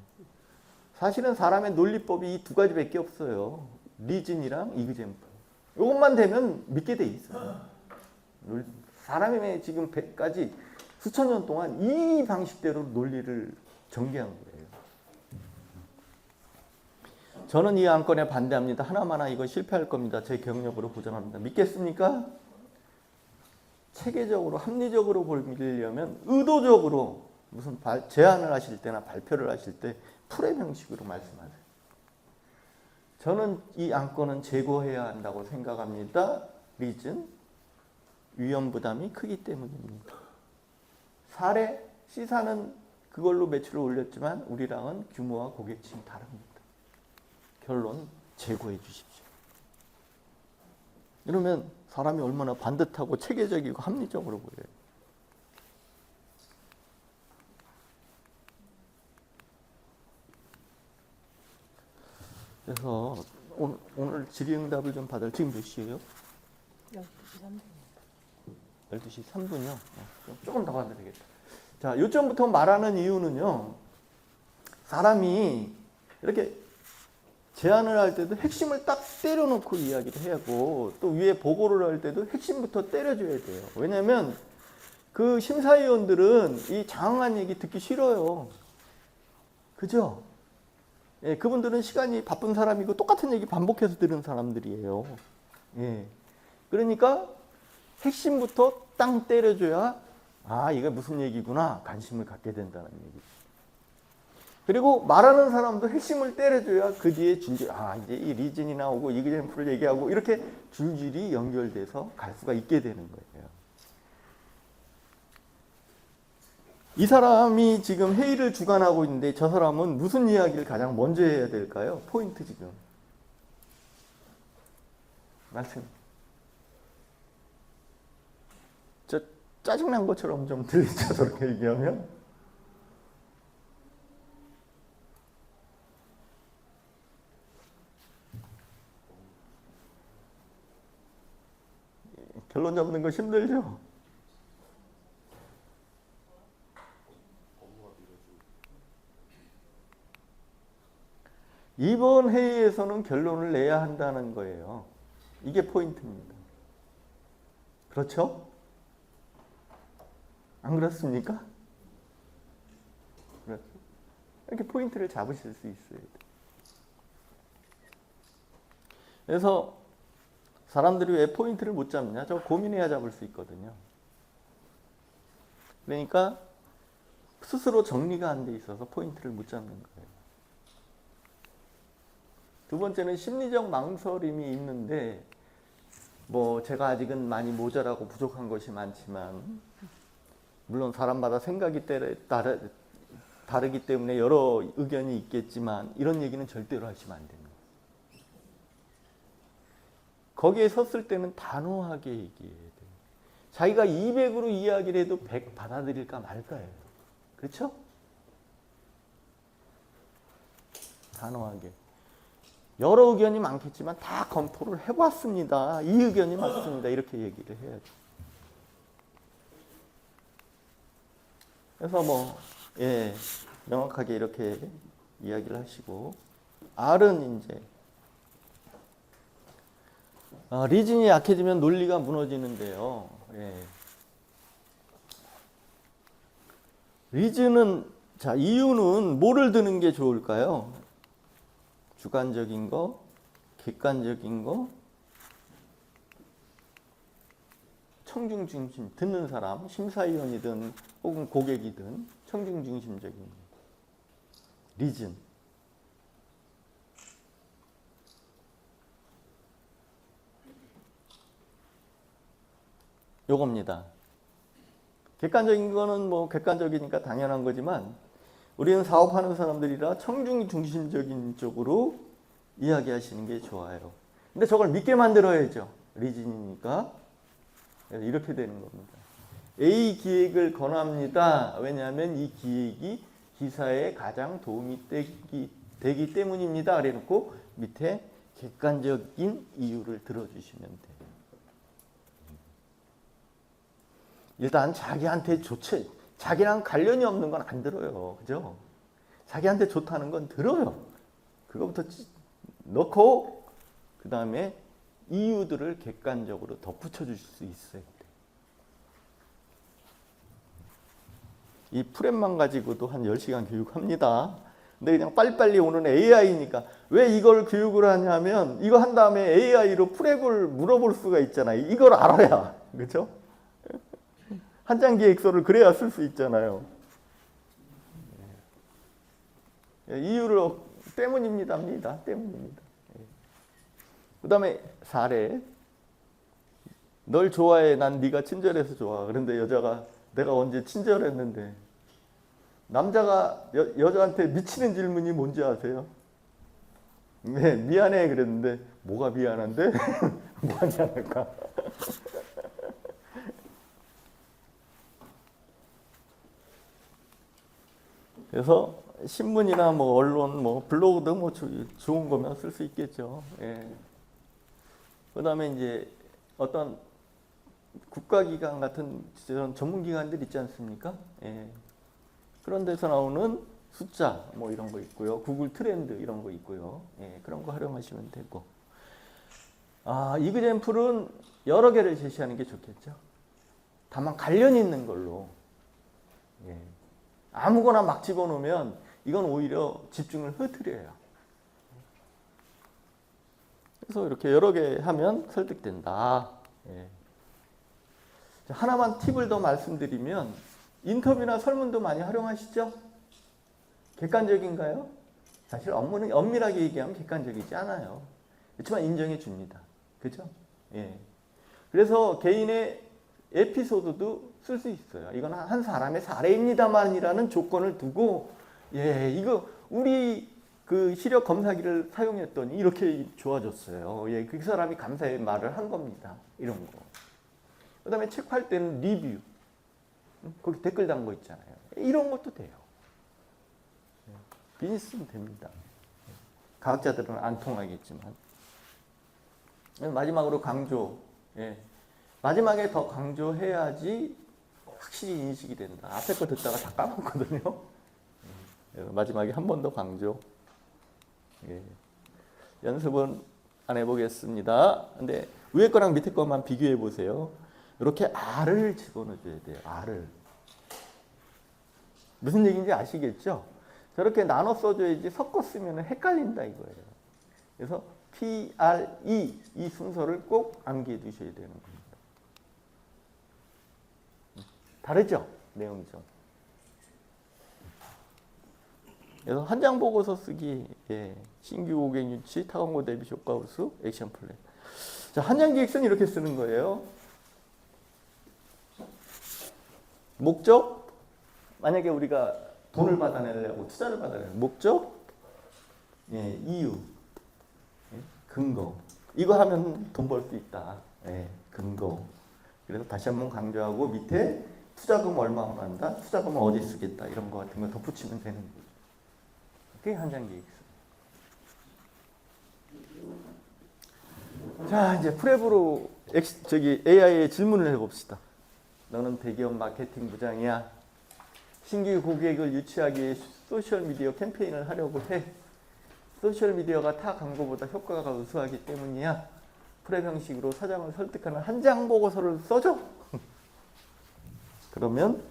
사실은 사람의 논리법이 이 두 가지밖에 없어요. 리즌이랑 이그젠플. 이것만 되면 믿게 돼 있어요. 사람의 지금 100가지 수천 년 동안 이 방식대로 논리를 전개한 거예요. 저는 이 안건에 반대합니다. 하나마나 이거 실패할 겁니다. 제 경력으로 보장합니다. 믿겠습니까? 체계적으로 합리적으로 보려면 의도적으로 무슨 제안을 하실 때나 발표를 하실 때 프레임 형식으로 말씀하세요. 저는 이 안건은 제거해야 한다고 생각합니다. 리즌, 위험 부담이 크기 때문입니다. 사례, C사는 그걸로 매출을 올렸지만 우리랑은 규모와 고객층이 다릅니다. 결론, 제거해 주십시오. 이러면 사람이 얼마나 반듯하고 체계적이고 합리적으로 보여요. 그래서 오늘 질의응답을 좀 받을 지금 몇 시예요? 12시 3분. 12시 3분이요? 조금 더 가면 되겠다. 자, 요점부터 말하는 이유는요. 사람이 이렇게 제안을 할 때도 핵심을 딱 때려놓고 이야기를 하고 또 위에 보고를 할 때도 핵심부터 때려줘야 돼요. 왜냐하면 그 심사위원들은 이 장황한 얘기 듣기 싫어요. 그죠? 예, 그분들은 시간이 바쁜 사람이고 똑같은 얘기 반복해서 들은 사람들이에요. 예. 그러니까 핵심부터 땅 때려줘야 아, 이게 무슨 얘기구나 관심을 갖게 된다는 얘기. 그리고 말하는 사람도 핵심을 때려줘야 그 뒤에 이제 이 리즌이 나오고 이그젠플을 얘기하고 이렇게 줄줄이 연결돼서 갈 수가 있게 되는 거예요. 이 사람이 지금 회의를 주관하고 있는데 저 사람은 무슨 이야기를 가장 먼저 해야 될까요? 포인트 지금. 말씀. 저 짜증난 것처럼 좀 들리죠? 저렇게 얘기하면? 결론 잡는 거 힘들죠? 이번 회의에서는 결론을 내야 한다는 거예요. 이게 포인트입니다. 그렇죠? 안 그렇습니까? 그렇죠? 이렇게 포인트를 잡으실 수 있어야 돼요. 그래서 사람들이 왜 포인트를 못 잡냐? 저 고민해야 잡을 수 있거든요. 그러니까 스스로 정리가 안 돼 있어서 포인트를 못 잡는 거예요. 두 번째는 심리적 망설임이 있는데 뭐 제가 아직은 많이 모자라고 부족한 것이 많지만 물론 사람마다 생각이 다르기 때문에 여러 의견이 있겠지만 이런 얘기는 절대로 하시면 안 됩니다. 거기에 섰을 때는 단호하게 얘기해야 돼요. 자기가 200으로 이야기를 해도 100 받아들일까 말까예요. 그렇죠? 단호하게. 여러 의견이 많겠지만 다 검토를 해봤습니다. 이 의견이 맞습니다. 이렇게 얘기를 해야죠. 그래서 명확하게 이렇게 이야기를 하시고 R은 이제 리즌이 약해지면 논리가 무너지는데요. 리즌은 자 이유는 뭐를 드는 게 좋을까요? 주관적인 거, 객관적인 거, 청중 중심, 듣는 사람, 심사위원이든 혹은 고객이든 청중 중심적인 거. 리즌. 요겁니다. 객관적인 거는 뭐 객관적이니까 당연한 거지만 우리는 사업하는 사람들이라 청중 중심적인 쪽으로 이야기하시는 게 좋아요. 근데 저걸 믿게 만들어야죠. 리즌이니까. 이렇게 되는 겁니다. A 기획을 권합니다. 왜냐하면 이 기획이 기사에 가장 도움이 되기 때문입니다. 그래놓고 밑에 객관적인 이유를 들어주시면 돼요. 일단 자기한테 좋지, 자기랑 관련이 없는 건 안 들어요. 그죠? 자기한테 좋다는 건 들어요. 그거부터 넣고 그 다음에 이유들을 객관적으로 덧붙여 주실 수 있어야 돼요. 이 프랩만 가지고도 한 10시간 교육합니다. 근데 그냥 빨리빨리 오는 AI니까 왜 이걸 교육을 하냐면 이거 한 다음에 AI로 프랩을 물어볼 수가 있잖아요. 이걸 알아야. 그렇죠? 한 장 기획서를 그래야 쓸 수 있잖아요. 이유를 때문입니다. 때문입니다. 그 다음에 사례. 널 좋아해. 난 네가 친절해서 좋아. 그런데 여자가 내가 언제 친절했는데. 남자가 여자한테 미치는 질문이 뭔지 아세요? 네, 미안해 그랬는데 뭐가 미안한데? 뭐가 미안할까? 그래서 신문이나 뭐 언론, 뭐 블로그도 뭐 좋은 거면 쓸 수 있겠죠. 예. 그다음에 이제 어떤 국가기관 같은 전문기관들 있지 않습니까? 예. 그런 데서 나오는 숫자 뭐 이런 거 있고요. 구글 트렌드 이런 거 있고요. 예. 그런 거 활용하시면 되고. 이그젠플은 여러 개를 제시하는 게 좋겠죠. 다만 관련 있는 걸로. 예. 아무거나 막 집어넣으면 이건 오히려 집중을 흐트려요. 그래서 이렇게 여러 개 하면 설득된다. 예. 하나만 팁을 더 말씀드리면 인터뷰나 설문도 많이 활용하시죠? 객관적인가요? 사실 업무는 엄밀하게 얘기하면 객관적이지 않아요. 그렇지만 인정해 줍니다. 그죠? 예. 그래서 개인의 에피소드도 쓸 수 있어요. 이건 한 사람의 사례입니다만이라는 조건을 두고, 예, 이거 우리 그 시력 검사기를 사용했더니 이렇게 좋아졌어요. 예, 그 사람이 감사의 말을 한 겁니다. 이런 거. 그 다음에 책 팔 때는 리뷰. 거기 댓글 단 거 있잖아요. 이런 것도 돼요. 비즈니스는 됩니다. 과학자들은 안 통하겠지만. 마지막으로 강조. 예. 마지막에 더 강조해야지 확실히 인식이 된다. 앞에 거 듣다가 다 까먹거든요. 마지막에 한 번 더 강조. 예. 연습은 안 해보겠습니다. 근데 위에 거랑 밑에 거만 비교해 보세요. 이렇게 R을 집어넣어줘야 돼요. R을. 무슨 얘기인지 아시겠죠? 저렇게 나눠 써줘야지 섞어 쓰면 헷갈린다 이거예요. 그래서 P, R, E 이 순서를 꼭 암기해 두셔야 되는 겁니다. 다르죠? 내용이 좀. 그래서 한 장 보고서 쓰기, 예. 신규 고객 유치, 타광고 대비 효과 우수, 액션 플랜. 자, 한 장 기획서는 이렇게 쓰는 거예요. 목적, 만약에 우리가 돈을 받아내려고 투자를 받아내려고 목적, 예, 이유, 예, 근거. 이거 하면 돈 벌 수 있다. 예, 근거. 그래서 다시 한번 강조하고 밑에 투자금 얼마 원한다, 투자금은 어디 쓰겠다 이런 거 같은 거 덧붙이면 되는 거죠. 그게 한 장 계획서. 자, 이제 프랩으로 AI에 질문을 해봅시다. 너는 대기업 마케팅 부장이야. 신규 고객을 유치하기 위해 소셜미디어 캠페인을 하려고 해. 소셜미디어가 타 광고보다 효과가 우수하기 때문이야. 프랩 형식으로 사장을 설득하는 한 장 보고서를 써줘. 그러면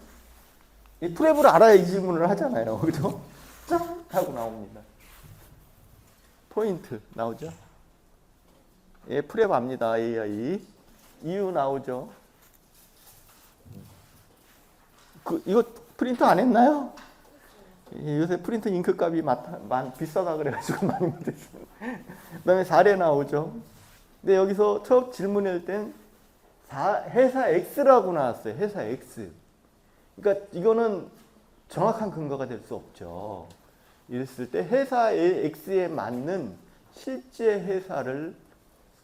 이 프랩을 알아야 이 질문을 하잖아요. 그죠? 짠! 하고 나옵니다. 포인트 나오죠? 예, 프랩 압니다. AI. 이유 나오죠? 이거 프린트 안 했나요? 예, 요새 프린트 잉크 값이 비싸다 그래가지고 많이 못했어요. 그 다음에 사례 나오죠? 근데 여기서 첫 질문할 땐 회사 X라고 나왔어요. 회사 X. 그러니까 이거는 정확한 근거가 될 수 없죠. 이랬을 때 회사 X에 맞는 실제 회사를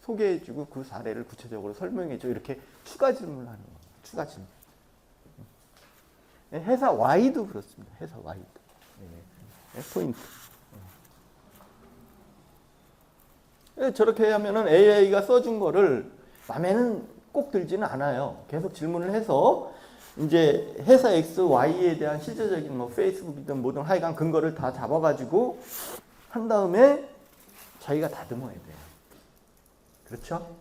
소개해주고 그 사례를 구체적으로 설명해줘. 이렇게 추가 질문을 하는 거예요. 추가 질문. 회사 Y도 그렇습니다. 회사 Y도. 포인트. 저렇게 하면은 AI가 써준 거를 마음에는 꼭 들지는 않아요. 계속 질문을 해서 이제 회사 X, Y에 대한 실제적인 뭐 페이스북이든 뭐든 하여간 근거를 다 잡아가지고 한 다음에 자기가 다듬어야 돼요. 그렇죠?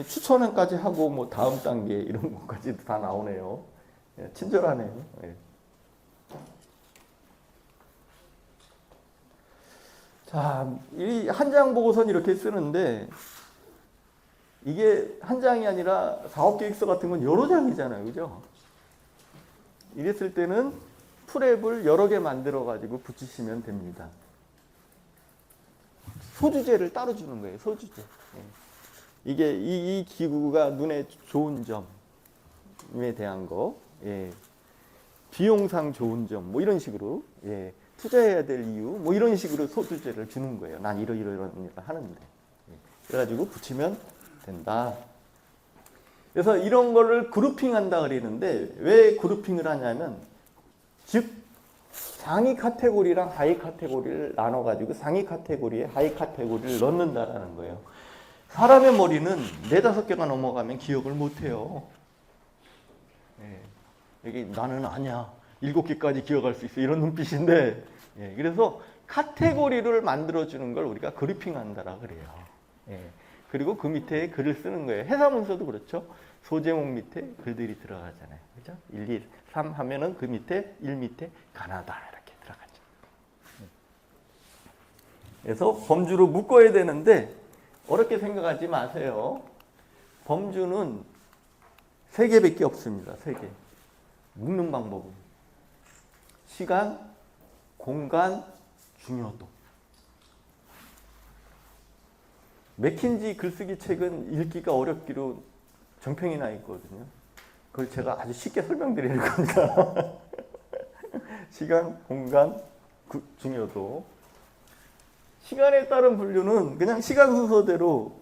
추천까지 하고 뭐 다음 단계 이런 것까지도 다 나오네요. 친절하네요. 자, 이 한 장 보고서는 이렇게 쓰는데 이게 한 장이 아니라 사업계획서 같은 건 여러 장이잖아요. 그죠? 이랬을 때는 프랩을 여러 개 만들어 가지고 붙이시면 됩니다. 소주제를 따로 주는 거예요. 소주제. 이게 이 기구가 눈에 좋은 점에 대한 거, 예. 비용상 좋은 점, 뭐 이런 식으로, 예. 투자해야 될 이유, 뭐 이런 식으로 소주제를 주는 거예요. 난 이런 일을 하는데. 예. 그래가지고 붙이면 된다. 그래서 이런 거를 그룹핑한다 그러는데 왜 그룹핑을 하냐면, 즉 상위 카테고리랑 하위 카테고리를 나눠가지고 상위 카테고리에 하위 카테고리를 넣는다라는 거예요. 사람의 머리는 4-5개가 넘어가면 기억을 못해요. 예. 여기 나는 아니야. 7개까지 기억할 수 있어. 이런 눈빛인데, 예. 그래서 카테고리를 만들어주는 걸 우리가 그룹핑한다라 그래요. 예. 그리고 그 밑에 글을 쓰는 거예요. 회사 문서도 그렇죠. 소제목 밑에 글들이 들어가잖아요. 그죠? 1, 2, 3 하면은 그 밑에 1 밑에 가나다 이렇게 들어가죠. 그래서 범주로 묶어야 되는데 어렵게 생각하지 마세요. 범주는 3개밖에 없습니다. 3개. 묶는 방법은 시간, 공간, 중요도. 맥킨지 글쓰기 책은 읽기가 어렵기로 정평이 나 있거든요. 그걸 제가 아주 쉽게 설명드리는 겁니다. 시간, 공간, 중요도. 시간에 따른 분류는 그냥 시간 순서대로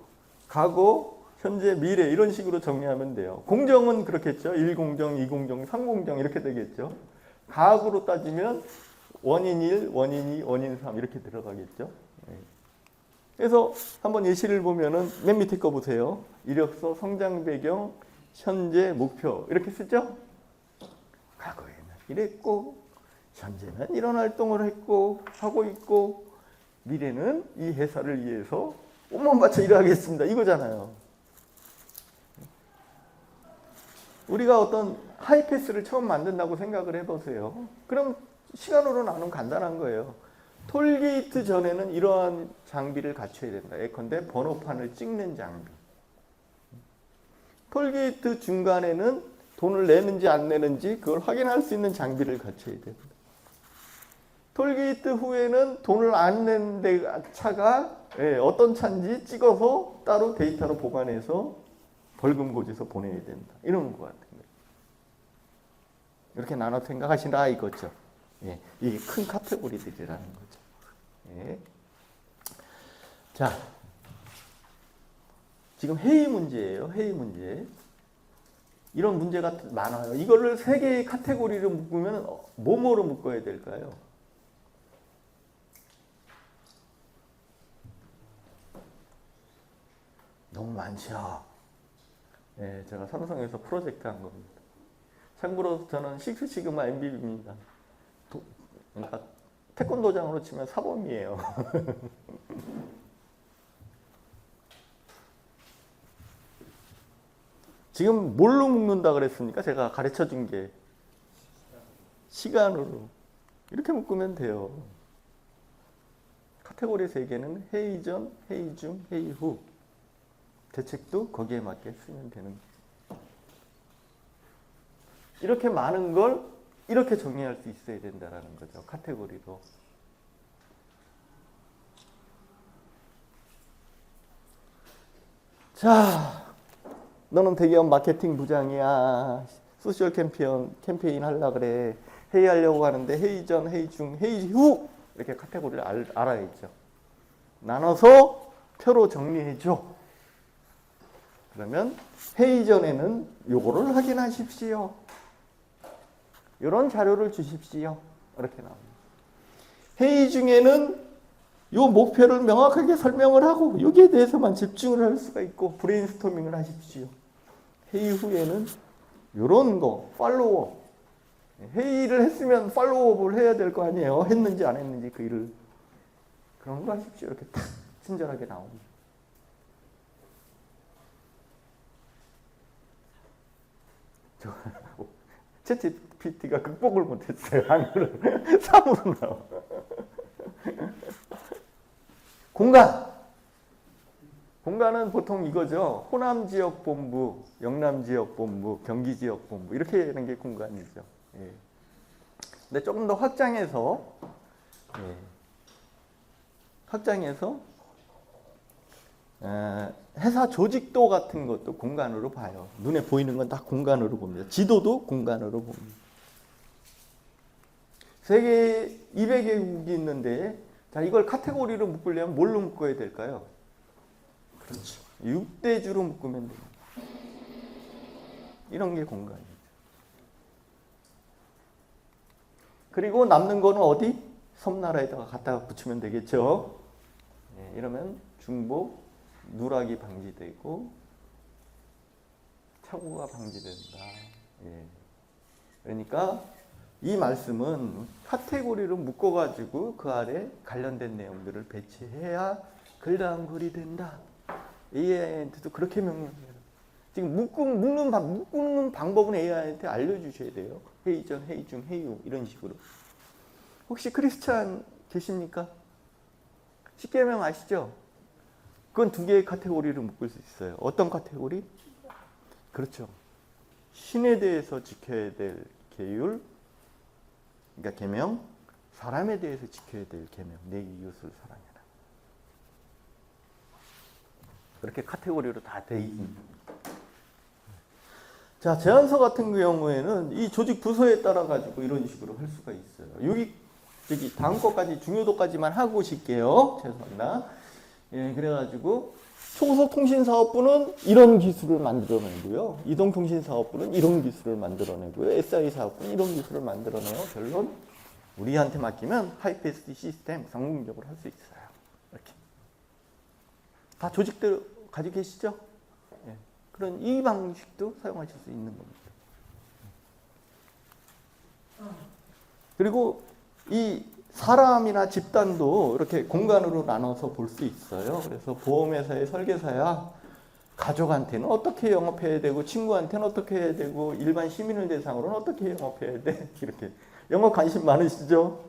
과거, 현재, 미래 이런 식으로 정리하면 돼요. 공정은 그렇겠죠. 1공정, 2공정, 3공정 이렇게 되겠죠. 과학으로 따지면 원인 1, 원인 2, 원인 3 이렇게 들어가겠죠. 그래서 한번 예시를 보면은 맨 밑에 거 보세요. 이력서, 성장 배경, 현재, 목표 이렇게 쓰죠. 과거에는 이랬고 현재는 이런 활동을 했고 하고 있고 미래는 이 회사를 위해서 온몸 바쳐 일하겠습니다. 이거잖아요. 우리가 어떤 하이패스를 처음 만든다고 생각을 해보세요. 그럼 시간으로 나누면 간단한 거예요. 톨게이트 전에는 이러한 장비를 갖춰야 된다. 예컨대 번호판을 찍는 장비. 톨게이트 중간에는 돈을 내는지 안 내는지 그걸 확인할 수 있는 장비를 갖춰야 됩니다. 톨게이트 후에는 돈을 안 내는 차가 어떤 차인지 찍어서 따로 데이터로 보관해서 벌금 고지서 보내야 된다. 이런 것 같은 거예요. 이렇게 나눠 생각하시라 이거죠. 예, 이게 큰 카테고리들이라는 거죠. 예. 자, 지금 회의 문제예요. 회의 문제. 이런 문제가 많아요. 이거를 3개의 카테고리로 묶으면 뭐뭐로 묶어야 될까요? 너무 많죠. 예, 제가 삼성에서 프로젝트 한 겁니다. 참고로 저는 식스 시그마 MVP입니다. 그러니까 태권도장으로 치면 사범이에요. 지금 뭘로 묶는다 그랬습니까? 제가 가르쳐 준 게 시간으로 이렇게 묶으면 돼요. 카테고리 3개는 회의 전, 회의 중, 회의 후. 대책도 거기에 맞게 쓰면 되는 거예요. 이렇게 많은 걸 이렇게 정리할 수 있어야 된다는 거죠. 카테고리로. 자, 너는 대기업 마케팅 부장이야. 소셜 캠페인 하려고 그래. 회의하려고 하는데 회의 전, 회의 중, 회의 후 이렇게 카테고리를 알아야죠. 나눠서 표로 정리해줘. 그러면 회의 전에는 요거를 확인하십시오. 이런 자료를 주십시오. 이렇게 나옵니다. 회의 중에는 요 목표를 명확하게 설명을 하고 여기에 대해서만 집중을 할 수가 있고 브레인스토밍을 하십시오. 회의 후에는 이런 거 팔로우업. 회의를 했으면 팔로우업을 해야 될 거 아니에요. 했는지 안 했는지 그 일을. 그런 거 하십시오. 이렇게 탁 친절하게 나옵니다. 챗GPT가 극복을 못했어요. 한글을 3으로 나와. 공간은 보통 이거죠. 호남지역본부, 영남지역본부, 경기지역본부 이렇게 하는 게 공간이죠. 예. 근데 조금 더 확장해서 회사 조직도 같은 것도 공간으로 봐요. 눈에 보이는 건 다 공간으로 봅니다. 지도도 공간으로 봅니다. 세계 200개국이 있는데 자, 이걸 카테고리로 묶으려면 뭘로 묶어야 될까요? 그렇죠. 6대주로 묶으면 됩니다. 이런 게 공간이죠. 그리고 남는 거는 어디? 섬나라에다가 갖다가 붙이면 되겠죠. 네, 이러면 중복, 누락이 방지되고 착오가 방지된다. 예. 그러니까 이 말씀은 카테고리로 묶어가지고 그 아래 관련된 내용들을 배치해야 글다음 글이 된다. AI한테도 그렇게 명령해요. 지금 묶는 방법은 AI한테 알려주셔야 돼요. 회의 전, 회의 중, 회의 후 이런 식으로. 혹시 크리스찬 계십니까? 십계명 아시죠? 그건 두 개의 카테고리를 묶을 수 있어요. 어떤 카테고리? 그렇죠. 신에 대해서 지켜야 될 계율, 그러니까 계명, 사람에 대해서 지켜야 될 계명, 내 이웃을 사랑해라. 그렇게 카테고리로 다 돼 있습니다. 자, 제안서 같은 경우에는 이 조직 부서에 따라 가지고 이런 식으로 할 수가 있어요. 여기 다음 것까지 중요도까지만 하고 오실게요. 죄송합니다. 예, 그래가지고 초고속통신사업부는 이런 기술을 만들어내고요. 이동통신사업부는 이런 기술을 만들어내고요. SI사업부는 이런 기술을 만들어내요. 결론 우리한테 맡기면 하이패시티 시스템 성공적으로 할 수 있어요. 이렇게 다 조직대로 가지고 계시죠? 예, 그런 이 방식도 사용하실 수 있는 겁니다. 그리고 이 사람이나 집단도 이렇게 공간으로 나눠서 볼 수 있어요. 그래서 보험회사의 설계사야 가족한테는 어떻게 영업해야 되고 친구한테는 어떻게 해야 되고 일반 시민을 대상으로는 어떻게 영업해야 돼? 이렇게 영업 관심 많으시죠?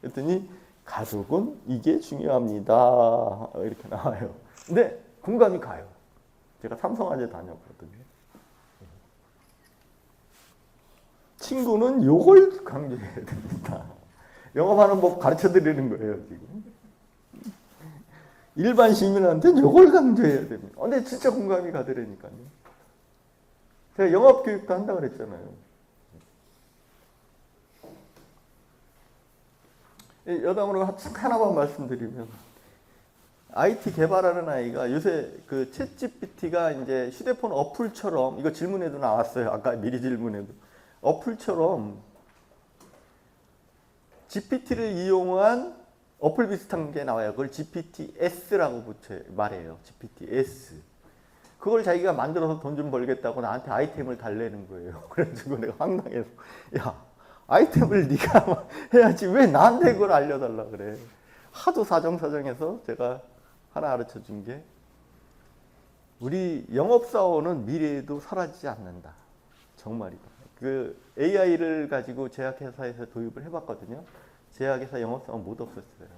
그랬더니 가족은 이게 중요합니다. 이렇게 나와요. 근데 공감이 가요. 제가 삼성화재 다녔거든요. 친구는 요걸 강조해야 됩니다. 영업하는 법 가르쳐 드리는 거예요, 지금. 일반 시민한테는 요걸 강조해야 됩니다. 근데 진짜 공감이 가더라니까요. 제가 영업 교육도 한다 그랬잖아요. 여담으로 하나만 말씀드리면, IT 개발하는 아이가 요새 그 챗GPT가 이제 휴대폰 어플처럼, 이거 질문에도 나왔어요. 아까 미리 질문에도. 어플처럼 GPT를 이용한 어플 비슷한 게 나와요. 그걸 GPTS라고 말해요. GPTS. 그걸 자기가 만들어서 돈 좀 벌겠다고 나한테 아이템을 달래는 거예요. 그래가지고 내가 황당해서 야, 아이템을 네가 해야지 왜 나한테 그걸 알려달라 그래. 하도 사정사정해서 제가 하나 가르쳐 준 게 우리 영업사원은 미래에도 사라지지 않는다. 정말이다. 그 AI를 가지고 제약회사에서 도입을 해봤거든요. 제약회사 영업사원 못 없었어요.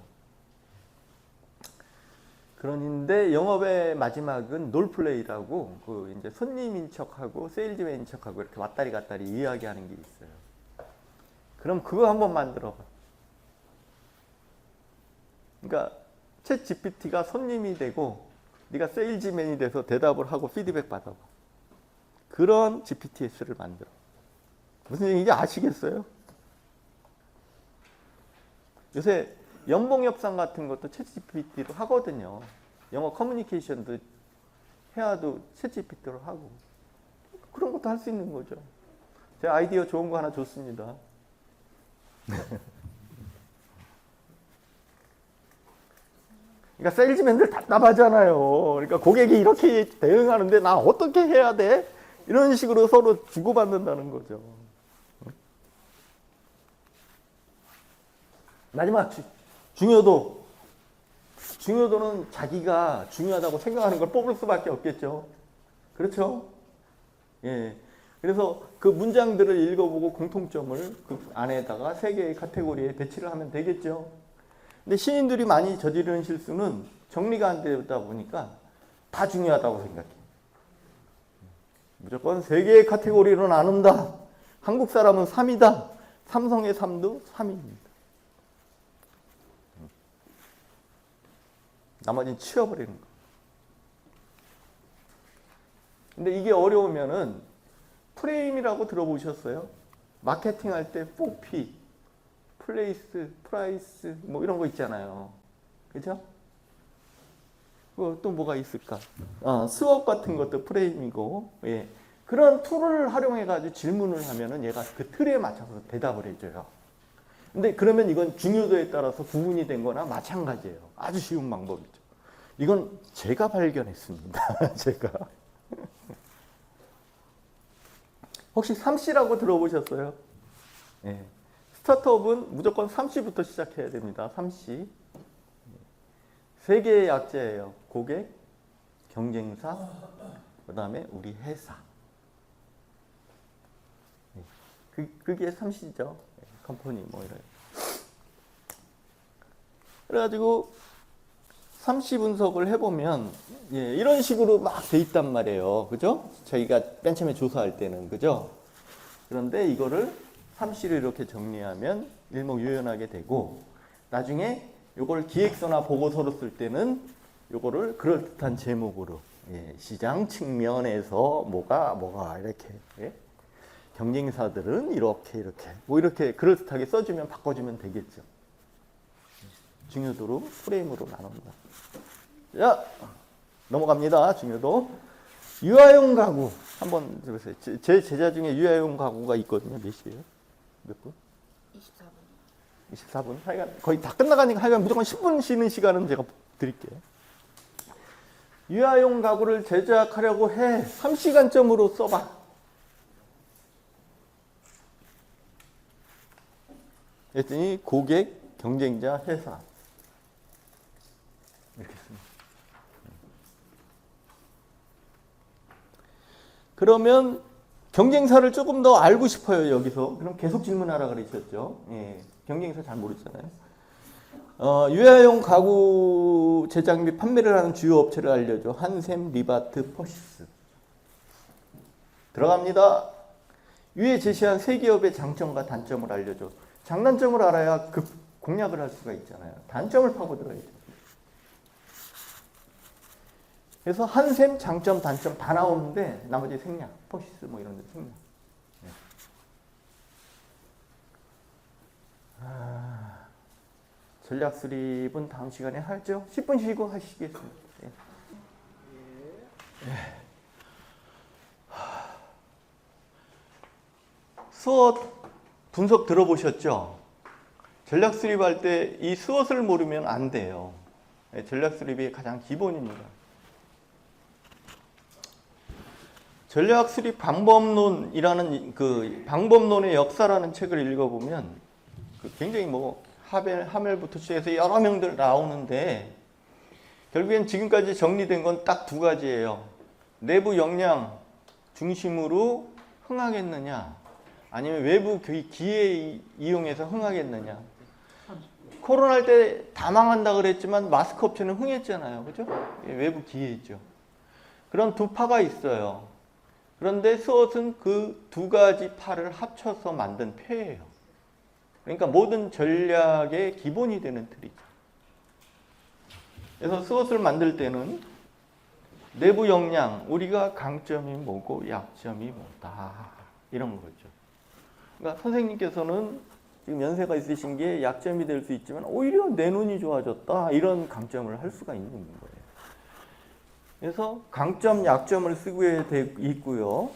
그런데 영업의 마지막은 롤플레이라고 그 이제 손님인 척하고 세일즈맨인 척하고 이렇게 왔다리 갔다리 이야기하는 게 있어요. 그럼 그거 한번 만들어봐. 그러니까 챗 GPT가 손님이 되고 네가 세일즈맨이 돼서 대답을 하고 피드백 받아봐. 그런 GPTS를 만들어. 무슨 얘기인지 아시겠어요? 요새 연봉 협상 같은 것도 챗GPT로 하거든요. 영어 커뮤니케이션도 해야도 챗GPT로 하고 그런 것도 할 수 있는 거죠. 제 아이디어 좋은 거 하나 줬습니다. 그러니까 세일즈맨들 답답하잖아요. 그러니까 고객이 이렇게 대응하는데 나 어떻게 해야 돼? 이런 식으로 서로 주고받는다는 거죠. 마지막 중요도는 자기가 중요하다고 생각하는 걸 뽑을 수밖에 없겠죠. 그렇죠? 예. 그래서 그 문장들을 읽어보고 공통점을 그 안에다가 세 개의 카테고리에 배치를 하면 되겠죠. 근데 신인들이 많이 저지르는 실수는 정리가 안 되다 보니까 다 중요하다고 생각해. 무조건 세 개의 카테고리로 나눈다. 한국 사람은 3이다. 삼성의 3도 3입니다. 나머지는 치워버리는 거. 근데 이게 어려우면은 프레임이라고 들어보셨어요? 마케팅 할 때 4P, 플레이스, 프라이스 뭐 이런 거 있잖아요. 그죠? 또 뭐가 있을까? 수업 같은 것도 프레임이고, 예. 그런 툴을 활용해가지고 질문을 하면은 얘가 그 틀에 맞춰서 대답을 해줘요. 근데 그러면 이건 중요도에 따라서 구분이 된 거나 마찬가지예요. 아주 쉬운 방법이죠. 이건 제가 발견했습니다. 제가. 혹시 3C라고 들어보셨어요? 네. 스타트업은 무조건 3C부터 시작해야 됩니다. 3C. 세 개의 약자예요. 고객, 경쟁사, 그 다음에 우리 회사. 그게 3C죠. 컴퍼니 뭐 이래요. 그래가지고 삼시 분석을 해보면 이런 식으로 막 돼 있단 말이에요. 그죠? 저희가 맨 처음에 조사할 때는. 그죠? 그런데 이거를 삼시를 이렇게 정리하면 일목요연하게 되고 나중에 요걸 기획서나 보고서로 쓸 때는 요거를 그럴듯한 제목으로 시장 측면에서 뭐가 이렇게 경쟁사들은 이렇게 뭐 이렇게 그럴듯하게 써주면 바꿔주면 되겠죠. 중요도로 프레임으로 나눈다. 자, 넘어갑니다. 중요도. 유아용 가구 한번 들으세요. 제 제자 중에 유아용 가구가 있거든요. 몇 시에요? 몇 분? 24분. 24분. 하여간 거의 다 끝나가니까 하여간 무조건 10분 쉬는 시간은 제가 드릴게요. 유아용 가구를 제작하려고 해. 3시간점으로 써봐. 했더니 고객, 경쟁자, 회사. 이렇게 씁니다. 그러면 경쟁사를 조금 더 알고 싶어요, 여기서. 그럼 계속 질문하라 그러셨죠. 경쟁사 잘 모르잖아요. 유아용 가구 제작 및 판매를 하는 주요 업체를 알려줘. 한샘, 리바트, 퍼시스. 들어갑니다. 위에 제시한 세 기업의 장점과 단점을 알려줘. 장단점을 알아야 공략을 할 수가 있잖아요. 단점을 파고들어야죠. 그래서 한샘, 장점, 단점 다 나오는데 나머지 생략, 퍼시스 뭐 이런 데 생략. 전략 수립은 다음 시간에 하죠. 10분 쉬고 하시겠습니다. 수엇 분석 들어보셨죠? 전략 수립할 때 이 수엇을 모르면 안 돼요. 전략 수립이 가장 기본입니다. 전략 수립 방법론이라는 그 방법론의 역사라는 책을 읽어보면 굉장히 뭐 하멜부터 시작해서 여러 명들 나오는데 결국엔 지금까지 정리된 건 딱 두 가지예요. 내부 역량 중심으로 흥하겠느냐 아니면 외부 기회 이용해서 흥하겠느냐. 코로나 때 다 망한다 그랬지만 마스크 업체는 흥했잖아요. 그죠? 외부 기회죠. 그런 두 파가 있어요. 그런데 수엇은 그 두 가지 파를 합쳐서 만든 패예요. 그러니까 모든 전략의 기본이 되는 틀이죠. 그래서 수엇을 만들 때는 내부 역량, 우리가 강점이 뭐고 약점이 뭐다. 이런 거죠. 그러니까 선생님께서는 지금 연세가 있으신 게 약점이 될 수 있지만 오히려 내 눈이 좋아졌다. 이런 강점을 할 수가 있는 거예요. 그래서 강점, 약점을 쓰고 있고요.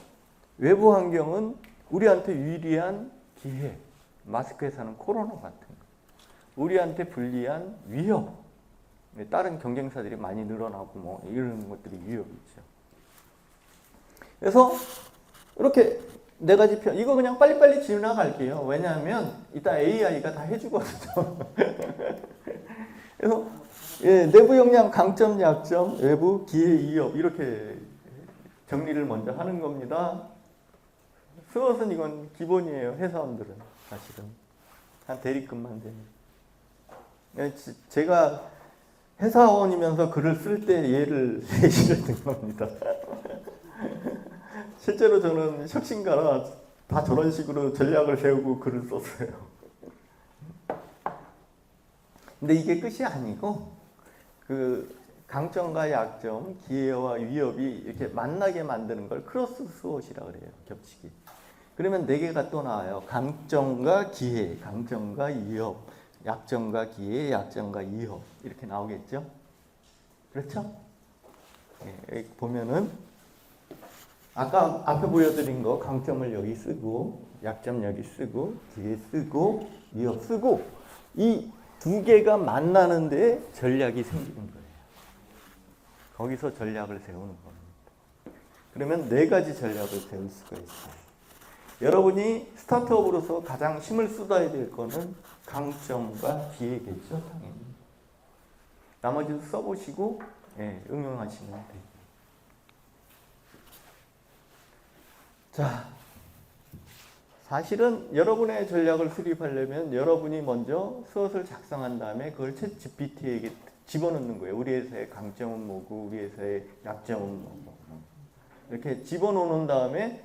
외부 환경은 우리한테 유리한 기회, 마스크에 사는 코로나 같은 거. 우리한테 불리한 위협, 다른 경쟁사들이 많이 늘어나고 뭐 이런 것들이 위협이죠. 그래서 이렇게 네 가지 편, 이거 그냥 빨리빨리 지나갈게요. 왜냐하면 이따 AI가 다 해주거든요. 그래서 내부 역량, 강점, 약점, 외부 기회, 위협 이렇게 정리를 먼저 하는 겁니다. 수엇은 이건 기본이에요. 회사원들은 사실은 한 대리급만 되는. 제가 회사원이면서 글을 쓸 때 예를 예시를 든 겁니다. 실제로 저는 혁신가라 다 저런 식으로 전략을 세우고 글을 썼어요. 근데 이게 끝이 아니고 그 강점과 약점, 기회와 위협이 이렇게 만나게 만드는 걸 크로스 수엇이라고 그래요. 겹치기. 그러면 네 개가 또 나와요. 강점과 기회, 강점과 위협, 약점과 기회, 약점과 위협 이렇게 나오겠죠? 그렇죠? 여기 보면은 아까 앞에 보여드린 거 강점을 여기 쓰고 약점 여기 쓰고 기회 쓰고 위협 쓰고 이 두 개가 만나는데 전략이 생기는 거예요. 거기서 전략을 세우는 겁니다. 그러면 네 가지 전략을 세울 수가 있어요. 여러분이 스타트업으로서 가장 힘을 쏟아야 될 거는 강점과 기회겠죠, 당연히. 나머지도 써보시고 응용하시면 돼요. 자, 사실은 여러분의 전략을 수립하려면 여러분이 먼저 수엇을 작성한 다음에 그걸 챗 GPT에게 집어넣는 거예요. 우리 회사의 강점은 뭐고 우리 회사의 약점은 뭐고 이렇게 집어넣는 다음에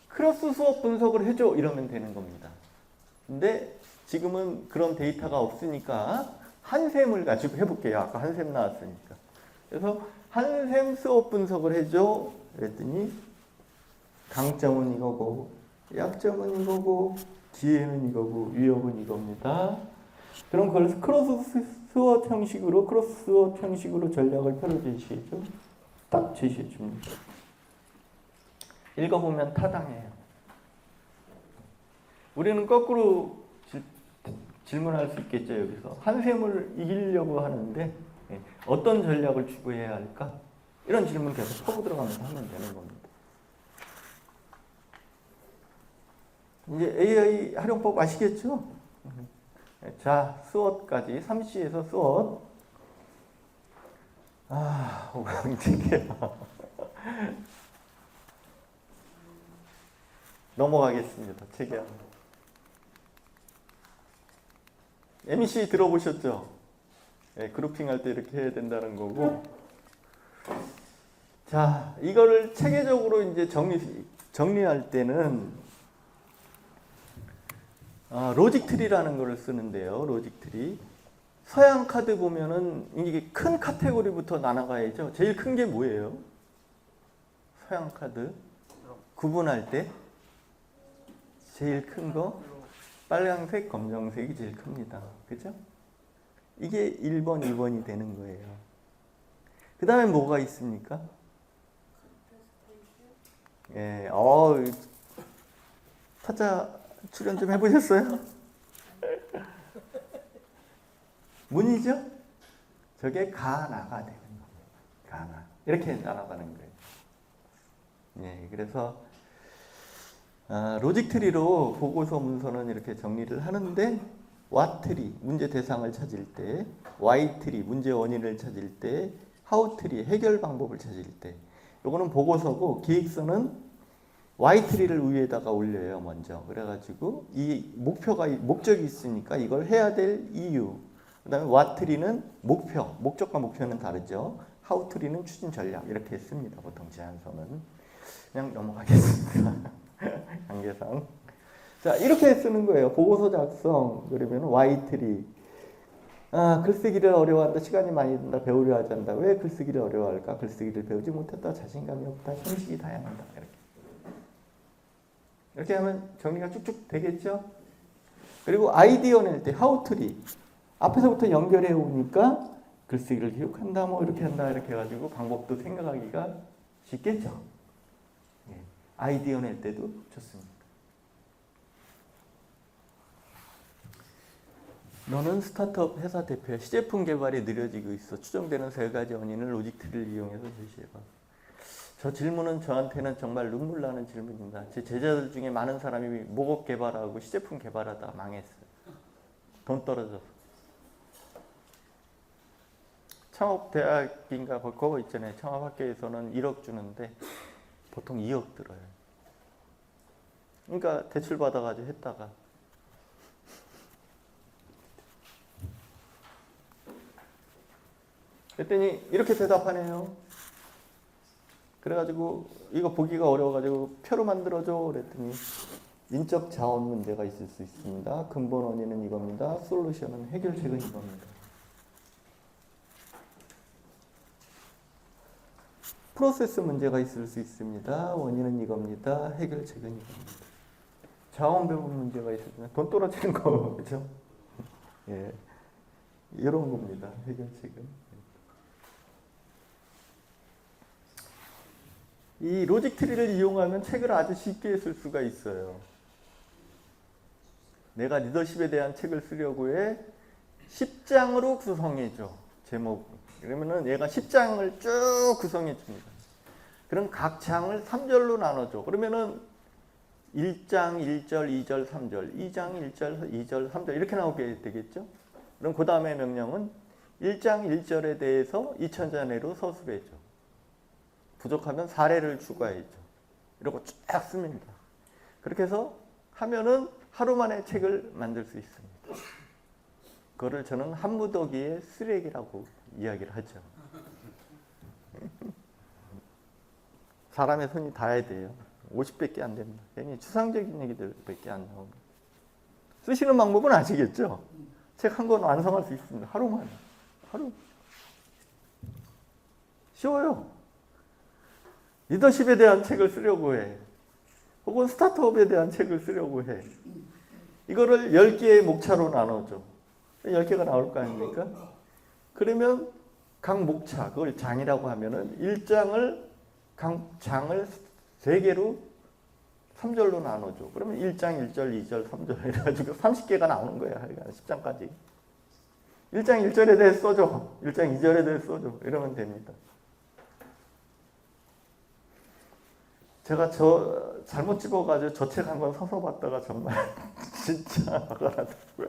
크로스 수업 분석을 해줘 이러면 되는 겁니다. 근데 지금은 그런 데이터가 없으니까 한샘을 가지고 해볼게요. 아까 한샘 나왔으니까. 그래서 한샘 수업 분석을 해줘 그랬더니 강점은 이거고 약점은 이거고 기회는 이거고 위협은 이겁니다. 그럼 그걸 크로스 수업 형식으로 전략을 펴서 제시해줘. 딱 제시해 줍니다. 읽어보면 타당해요. 우리는 거꾸로 질문할 수 있겠죠. 여기서 한샘을 이기려고 하는데 어떤 전략을 추구해야 할까? 이런 질문 계속 퍼고 들어가면서 하면 되는 겁니다. 이제 AI 활용법 아시겠죠? 자, 수엇까지 3C에서 수엇. 오광택이야. 넘어가겠습니다. 체계화. MEC 들어보셨죠? 네, 그룹핑할 때 이렇게 해야 된다는 거고. 자, 이거를 체계적으로 이제 정리할 때는 로직 트리라는 거를 쓰는데요. 로직 트리. 서양 카드 보면은 이게 큰 카테고리부터 나눠가야죠. 제일 큰 게 뭐예요? 서양 카드 구분할 때 제일 큰 거 빨강색, 검정색이 제일 큽니다. 그죠? 이게 1번, 2번이 되는 거예요. 그 다음에 뭐가 있습니까? 예, 타자 출연 좀 해보셨어요? 문이죠? 저게 가나가 되는 겁니다. 가나. 이렇게 나눠가는 거예요. 예, 그래서 로직 트리로 보고서 문서는 이렇게 정리를 하는데 what 트리, 문제 대상을 찾을 때, why 트리, 문제 원인을 찾을 때, how 트리, 해결 방법을 찾을 때. 요거는 보고서고 기획서는 Y 트리를 위에다가 올려요, 먼저. 그래가지고 이 목적이 있으니까 이걸 해야 될 이유. 그다음에 what 트리는 목적과 목표는 다르죠. how 트리는 추진 전략 이렇게 했습니다. 보통 제안서는 그냥 넘어가겠습니다. 관계상. 자, 이렇게 쓰는 거예요. 보고서 작성 그러면 Y 트리. 글쓰기를 어려워한다. 시간이 많이 든다. 배우려 하지 않는다. 왜 글쓰기를 어려워할까? 글쓰기를 배우지 못했다. 자신감이 없다. 형식이 다양하다. 이렇게 하면 정리가 쭉쭉 되겠죠? 그리고 아이디어 낼 때 how 트리. 앞에서부터 연결해 오니까 글쓰기를 기록한다. 뭐 이렇게 한다. 이렇게 해가지고 방법도 생각하기가 쉽겠죠? 예. 아이디어 낼 때도 좋습니다. 너는 스타트업 회사 대표야. 시제품 개발이 느려지고 있어. 추정되는 3가지 원인을 로직 트리를 이용해서 제시해봐. 저 질문은 저한테는 정말 눈물 나는 질문입니다. 제 제자들 중에 많은 사람이 목업 개발하고 시제품 개발하다 망했어요. 돈 떨어져서. 창업대학인가 그거 있잖아요. 창업학교에서는 1억 주는데 보통 2억 들어요. 그러니까 대출 받아가지고 했다가 그랬더니 이렇게 대답하네요. 그래가지고 이거 보기가 어려워가지고 표로 만들어줘 그랬더니 인적 자원 문제가 있을 수 있습니다. 근본 원인은 이겁니다. 솔루션은 해결책은 이겁니다. 프로세스 문제가 있을 수 있습니다. 원인은 이겁니다. 해결책은 이겁니다. 자원 배분 문제가 있으면 돈 떨어지는 거 그렇죠? 예, 이런 겁니다. 해결책은. 이 로직 트리를 이용하면 책을 아주 쉽게 쓸 수가 있어요. 내가 리더십에 대한 책을 쓰려고 해 10장으로 구성해줘. 제목. 그러면은 얘가 10장을 쭉 구성해 줍니다. 그럼 각 장을 3절로 나눠줘. 그러면은 1장 1절, 2절, 3절, 2장 1절, 2절, 3절 이렇게 나오게 되겠죠? 그럼 그 다음에 명령은 1장 1절에 대해서 2000자 내로 서술해줘. 부족하면 사례를 추가해줘. 이러고 쫙 씁니다. 그렇게 해서 하면은 하루 만에 책을 만들 수 있습니다. 그거를 저는 한무더기의 쓰레기라고 이야기를 하죠. 사람의 손이 닿아야 돼요. 50밖에 안 됩니다. 괜히 추상적인 얘기들밖에 안 나옵니다. 쓰시는 방법은 아시겠죠? 책 한 권 완성할 수 있습니다. 하루만. 하루. 쉬워요. 리더십에 대한 책을 쓰려고 해. 혹은 스타트업에 대한 책을 쓰려고 해. 이거를 10개의 목차로 나눠줘. 10개가 나올 거 아닙니까? 그러면 각 목차, 그걸 장이라고 하면은 1장을 각 장을 3개로 3절로 나눠줘. 그러면 1장 1절, 2절, 3절 해가지고 30개가 나오는 거야. 10장까지. 1장 1절에 대해 써줘. 1장 2절에 대해 써줘. 이러면 됩니다. 제가 잘못 집어가지고 저 책 한 권 사서 봤다가 정말 진짜 화가 나더라고요.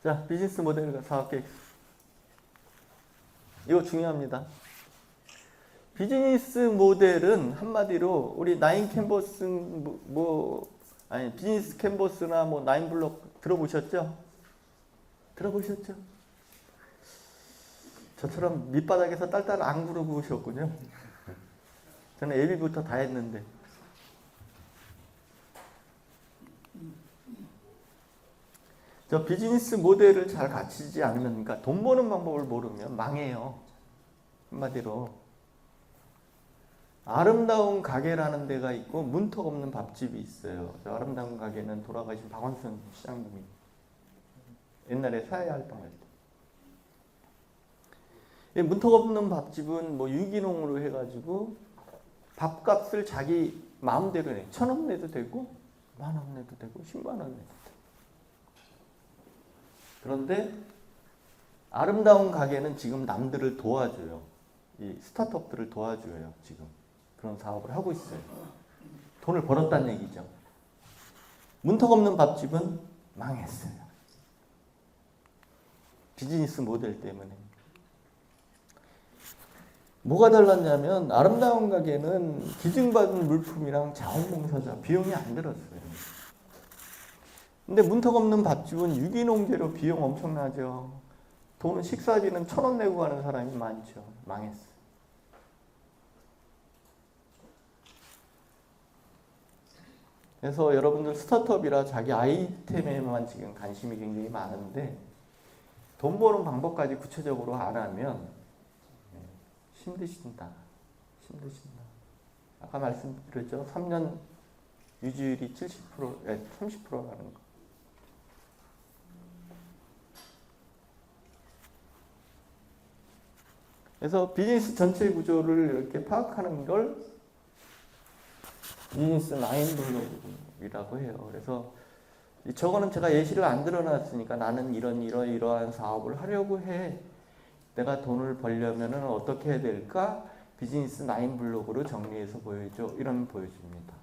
자, 비즈니스 모델과 사업 계획. 이거 중요합니다. 비즈니스 모델은 한마디로 우리 나인 캔버스 비즈니스 캔버스나 나인 블록 들어보셨죠? 들어보셨죠? 저처럼 밑바닥에서 딸딸 안 굴어보셨군요. 저는 예비부터 다 했는데. 저 비즈니스 모델을 잘 갖추지 않으면, 그러니까 돈 버는 방법을 모르면 망해요. 한마디로. 아름다운 가게라는 데가 있고 문턱 없는 밥집이 있어요. 저 아름다운 가게는 돌아가신 박원순 시장님이 옛날에 사회 활동할 때. 문턱 없는 밥집은 유기농으로 해가지고 밥값을 자기 마음대로 내. 1,000원 내도 되고 10,000원 내도 되고 100,000원 내도 되고. 그런데 아름다운 가게는 지금 남들을 도와줘요. 이 스타트업들을 도와줘요. 지금 그런 사업을 하고 있어요. 돈을 벌었다는 얘기죠. 문턱 없는 밥집은 망했어요. 비즈니스 모델 때문에. 뭐가 달랐냐면 아름다운 가게는 기증받은 물품이랑 자원봉사자 비용이 안 들었어요. 근데 문턱 없는 밥집은 유기농재료 비용 엄청나죠. 돈은 식사비는 1,000원 내고 가는 사람이 많죠. 망했어요. 그래서 여러분들 스타트업이라 자기 아이템에만 지금 관심이 굉장히 많은데 돈 버는 방법까지 구체적으로 안 하면 힘드신다. 아까 말씀드렸죠. 3년 유지율이 30%라는 거. 그래서 비즈니스 전체 구조를 이렇게 파악하는 걸 비즈니스 라인 블록이라고 해요. 그래서 저거는 제가 예시를 안 들어놨으니까 나는 이러한 사업을 하려고 해. 내가 돈을 벌려면 어떻게 해야 될까? 비즈니스 라인 블록으로 정리해서 보여줘. 이러면 보여줍니다.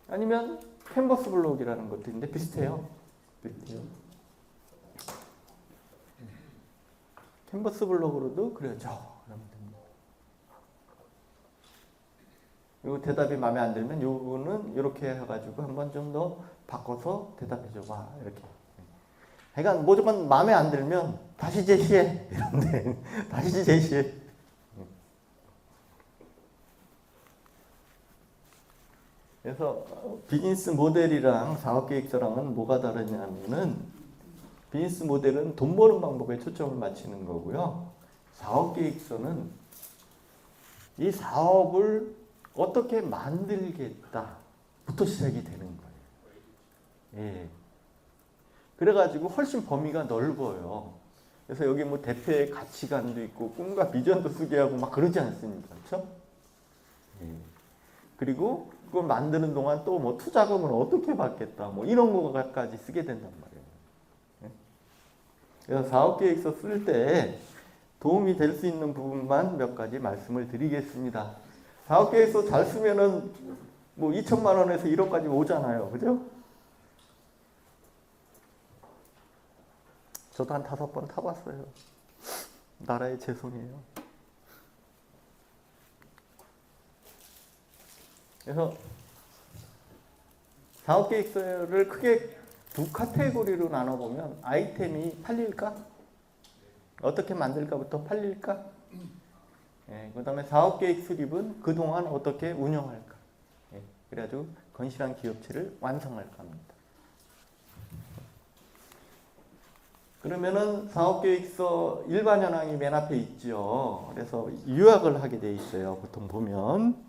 아니면 캔버스 블록이라는 것도 있는데 비슷해요. 캔버스 블록으로도 그려줘. 그러면 됩니다. 요 대답이 마음에 안 들면 요거는 이렇게 해가지고 한번 좀 더 바꿔서 대답해줘 봐. 이렇게. 그러니까 무조건 마음에 안 들면 다시 제시해. 이런데 다시 제시해. 그래서 비즈니스 모델이랑 사업계획서랑은 뭐가 다르냐면은 비즈니스 모델은 돈 버는 방법에 초점을 맞추는 거고요. 사업계획서는 이 사업을 어떻게 만들겠다부터 시작이 되는 거예요. 예. 그래가지고 훨씬 범위가 넓어요. 그래서 여기 대표의 가치관도 있고 꿈과 비전도 쓰게 하고 막 그러지 않습니까? 그렇죠? 예. 그리고 그걸 만드는 동안 또 투자금을 어떻게 받겠다 이런 거까지 쓰게 된단 말이에요. 그래서 사업계획서 쓸 때 도움이 될 수 있는 부분만 몇 가지 말씀을 드리겠습니다. 사업계획서 잘 쓰면은 2천만 원에서 1억까지 오잖아요. 그죠? 저도 한 5번 타봤어요. 나라에 죄송해요. 그래서 사업계획서를 크게 두 카테고리로 나눠보면 아이템이 팔릴까? 어떻게 만들까부터 팔릴까? 예, 그 다음에 사업계획 수립은 그동안 어떻게 운영할까? 예, 그래가지고 건실한 기업체를 완성할까 합니다. 그러면은 사업계획서 일반 현황이 맨 앞에 있죠. 그래서 요약을 하게 돼 있어요. 보통 보면.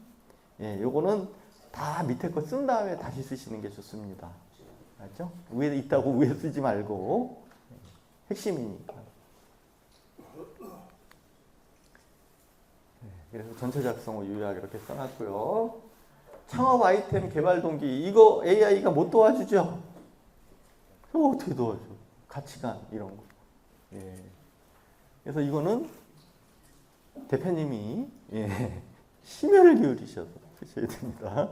예, 요거는 다 밑에 거 쓴 다음에 다시 쓰시는 게 좋습니다. 알죠? 위에 있다고 위에 쓰지 말고. 핵심이니까. 그래서 전체 작성 후 요약 이렇게 써놨고요. 창업 아이템 개발 동기 이거 AI가 못 도와주죠? 그럼 어떻게 도와줘? 가치관 이런 거. 예. 그래서 이거는 대표님이 예. 심혈을 기울이셔서 쓰셔야 됩니다.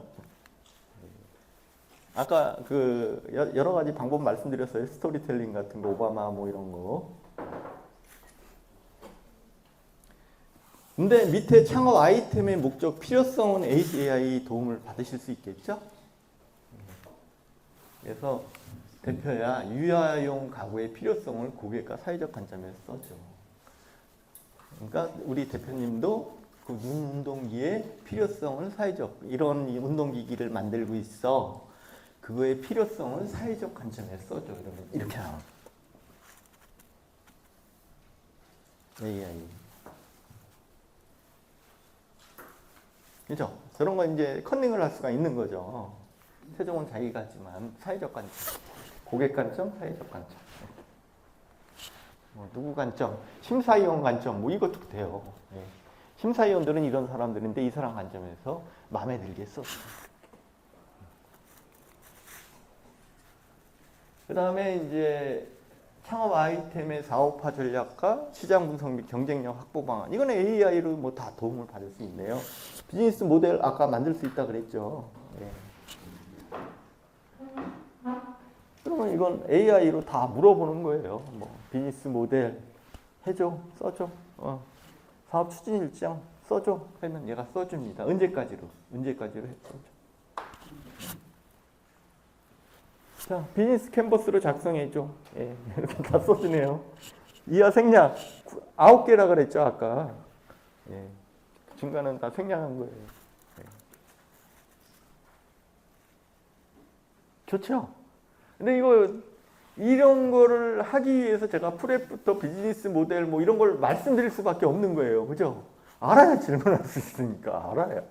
아까 그 여러 가지 방법 말씀드렸어요. 스토리텔링 같은 거, 오바마 뭐 이런 거. 근데 밑에 창업 아이템의 목적, 필요성은 AI 도움을 받으실 수 있겠죠? 그래서 대표야 유아용 가구의 필요성을 고객과 사회적 관점에서 써줘. 그러니까 우리 대표님도 그 눈 운동기의 필요성을 사회적, 이런 운동기기를 만들고 있어. 그거의 필요성을 사회적 관점에서 써줘. 이러면 이렇게 나옵니다. AI. 그죠? 저런 거 이제 컨닝을 할 수가 있는 거죠. 최종은 자기가 하지만 사회적 관점, 고객 관점, 사회적 관점, 뭐 누구 관점, 심사위원 관점, 뭐 이것도 돼요. 예. 심사위원들은 이런 사람들인데 이 사람 관점에서 마음에 들겠어. 그 다음에 이제 창업 아이템의 사업화 전략과 시장 분석 및 경쟁력 확보 방안. 이건 AI로 뭐 다 도움을 받을 수 있네요. 비즈니스 모델 아까 만들 수 있다 그랬죠. 예. 그러면 이건 AI로 다 물어보는 거예요. 뭐 비즈니스 모델 해줘, 써줘. 사업 추진 일정 써줘. 하면 얘가 써줍니다. 언제까지로 써줘. 자, 비즈니스 캔버스로 작성해줘. 예, 이렇게 다 써주네요. 이하 생략 9개라 그랬죠 아까. 예, 중간은 다 생략한 거예요. 예. 좋죠? 근데 이런 거를 하기 위해서 제가 프랩부터 비즈니스 모델 뭐 이런 걸 말씀드릴 수밖에 없는 거예요. 그죠? 알아야 질문할 수 있으니까 알아야.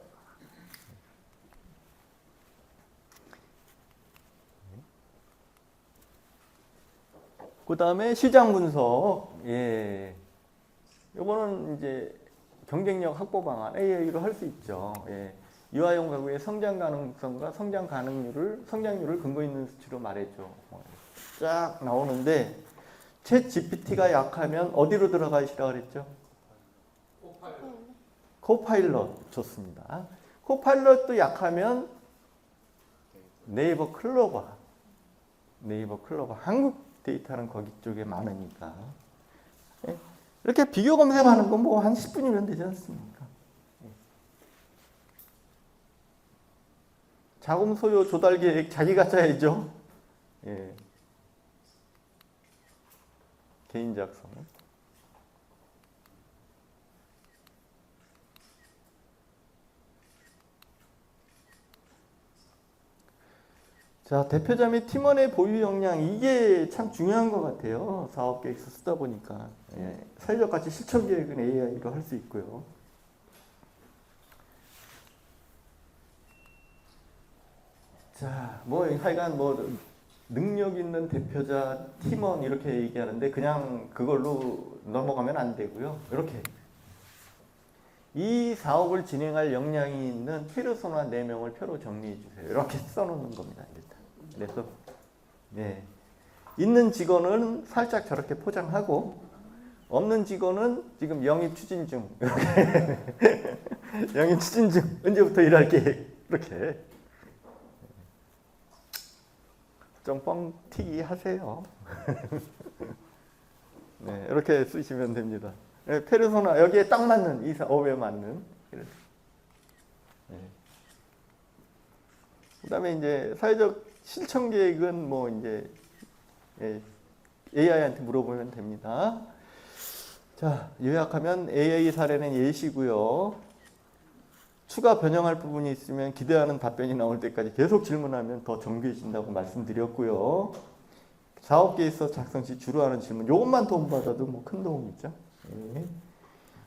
그 다음에 시장 분석. 예. 요거는 이제 경쟁력 확보 방안 AI로 할 수 있죠. 예. 유아용 가구의 성장 가능성과 성장률을 근거 있는 수치로 말해줘. 쫙 나오는데 챗 GPT가 약하면 어디로 들어가시라 그랬죠? 코파일럿 좋습니다. 코파일럿도 약하면 네이버 클로버 한국 데이터는 거기 쪽에 많으니까 이렇게 비교 검색하는 건 뭐 한 10분이면 되지 않습니까? 자금 소요 조달 계획 자기가 짜야죠. 예. 개인 작성. 자, 대표자 및 팀원의 보유 역량 이게 참 중요한 것 같아요. 사업 계획서 쓰다 보니까 예. 사회적 가치 실천 계획은 AI로 할 수 있고요. 자, 뭐 하여간 뭐 능력 있는 대표자, 팀원 이렇게 얘기하는데 그냥 그걸로 넘어가면 안 되고요. 이렇게 이 사업을 진행할 역량이 있는 페르소나 4명을 표로 정리해 주세요. 이렇게 써놓는 겁니다. 일단. 그래서 네. 있는 직원은 살짝 저렇게 포장하고 없는 직원은 지금 영입 추진 중. 영입 추진 중. 언제부터 일할 계획. 이렇게. 좀 뻥튀기 하세요. 네, 이렇게 쓰시면 됩니다. 네, 페르소나 여기에 딱 맞는 이 사업에 맞는. 네. 그다음에 이제 사회적 실천 계획은 뭐 이제 AI한테 물어보면 됩니다. 자, 요약하면 AI 사례는 예시고요. 추가 변형할 부분이 있으면 기대하는 답변이 나올 때까지 계속 질문하면 더 정교해진다고 말씀드렸고요. 사업 계획서 작성 시 주로 하는 질문, 이것만 도움받아도 뭐 큰 도움이죠. 예.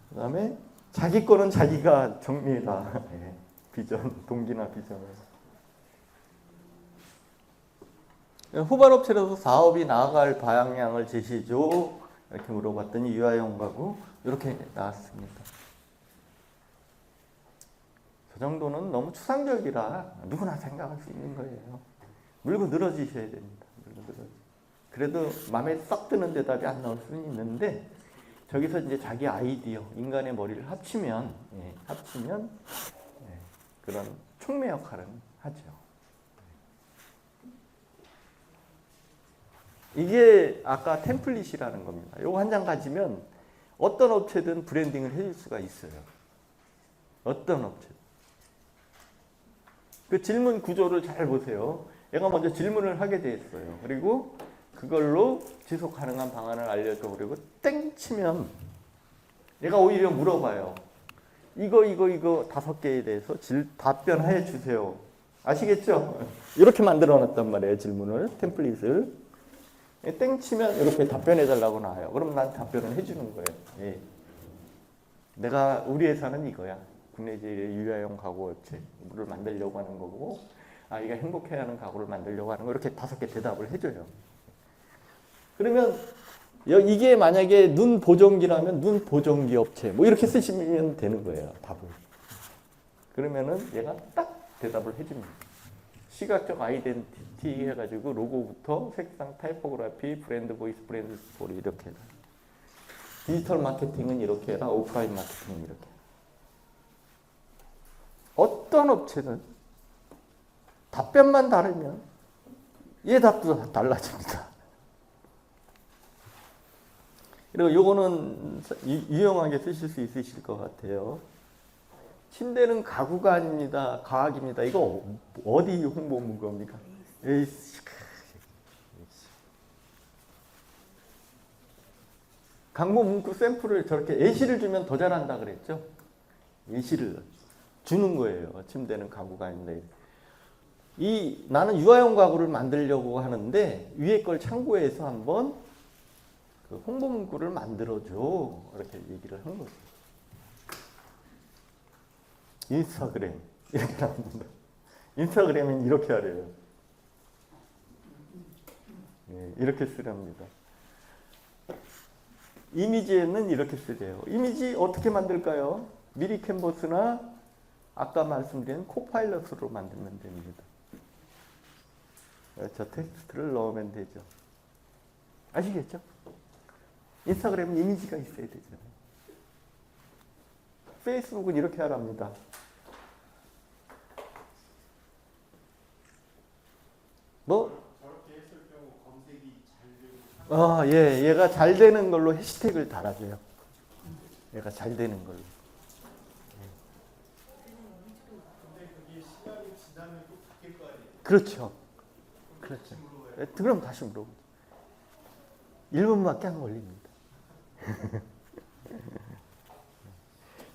그다음에 자기 거는 자기가 정리해라. 예. 비전, 동기나 비전을. 후발업체로서 사업이 나아갈 방향을 제시해줘. 이렇게 물어봤더니 유아용 가구 이렇게 나왔습니다. 저 정도는 너무 추상적이라 누구나 생각할 수 있는 거예요. 물고 늘어지셔야 됩니다. 물고 늘어지. 그래도 마음에 썩 드는 대답이 안 나올 수는 있는데 저기서 이제 자기 아이디어, 인간의 머리를 합치면 그런 촉매 역할은 하죠. 이게 아까 템플릿이라는 겁니다. 이거 한 장 가지면 어떤 업체든 브랜딩을 해줄 수가 있어요. 어떤 업체든. 그 질문 구조를 잘 보세요. 얘가 먼저 질문을 하게 돼 있어요. 그리고 그걸로 지속 가능한 방안을 알려줘. 그리고 땡 치면 얘가 오히려 물어봐요. 이거 5개에 대해서 답변해 주세요. 아시겠죠? 이렇게 만들어 놨단 말이에요. 질문을, 템플릿을. 땡 치면 이렇게 답변해 달라고 나와요. 그럼 난 답변을 해주는 거예요. 예. 우리 회사는 이거야. 국내 제일의 유아용 가구 업체를 만들려고 하는 거고, 아이가 행복해하는 가구를 만들려고 하는 거, 이렇게 5개 대답을 해줘요. 그러면 이게 만약에 눈 보정기라면 눈 보정기 업체 뭐 이렇게 쓰시면 되는 거예요. 답을. 그러면은 얘가 딱 대답을 해줍니다. 시각적 아이덴티티 해가지고 로고부터 색상, 타이포그래피, 브랜드 보이스, 브랜드 스토리 이렇게 해라. 디지털 마케팅은 이렇게 해라. 오프라인 마케팅은 이렇게 해라. 어떤 업체는 답변만 다르면 얘 답도 달라집니다. 그리고 요거는 유용하게 쓰실 수 있으실 것 같아요. 침대는 가구가 아닙니다. 과학입니다. 이거 어디 홍보 문구입니까? 광고 문구 샘플을 저렇게 예시를 주면 더 잘한다 그랬죠? 예시를 주는 거예요. 침대는 가구가 아닙니다. 나는 유아용 가구를 만들려고 하는데 위에 걸 참고해서 한번 그 홍보 문구를 만들어줘. 이렇게 얘기를 한 거죠. 인스타그램 이렇게 나옵니다. 인스타그램은 이렇게 하래요. 네, 이렇게 쓰랍니다. 이미지에는 이렇게 쓰래요. 이미지 어떻게 만들까요? 미리 캔버스나 아까 말씀드린 코파일럿으로 만들면 됩니다. 저 텍스트를 넣으면 되죠. 아시겠죠? 인스타그램은 이미지가 있어야 되잖아요. 페이스북은 이렇게 하랍니다. 뭐? 저렇게 했을 경우 검색이 잘 되고. 예, 얘가 잘 되는 걸로 해시태그를 달아줘요. 얘가 잘 되는 걸로. 근데 그게 시간이 지나면 또 바뀔 거 아니에요? 그렇죠. 그렇죠. 그럼 다시 물어보죠. 1분밖에 안 걸립니다.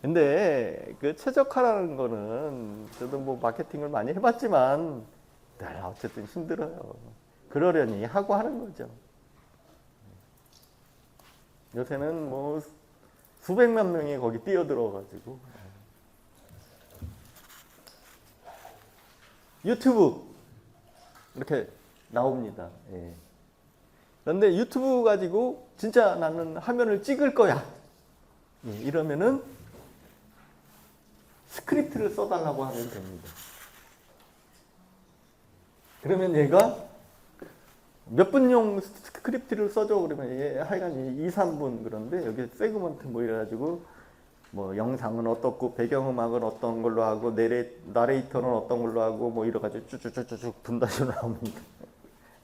근데 그 최적화라는 거는 저도 뭐 마케팅을 많이 해봤지만 어쨌든 힘들어요. 그러려니 하고 하는 거죠. 요새는 뭐 수백만 명이 거기 뛰어들어가지고 유튜브 이렇게 나옵니다. 예. 그런데 유튜브 가지고 진짜 나는 화면을 찍을 거야. 예, 이러면은 스크립트를 써달라고 하면 됩니다. 그러면 얘가 몇 분용 스크립트를 써줘 그러면 얘 하여간 2, 3분 그런데 여기 세그먼트 뭐 이래가지고 뭐 영상은 어떻고 배경음악은 어떤 걸로 하고 나레이터는 어떤 걸로 하고 뭐 이래가지고 쭉쭉쭉쭉 분다시로 나옵니다.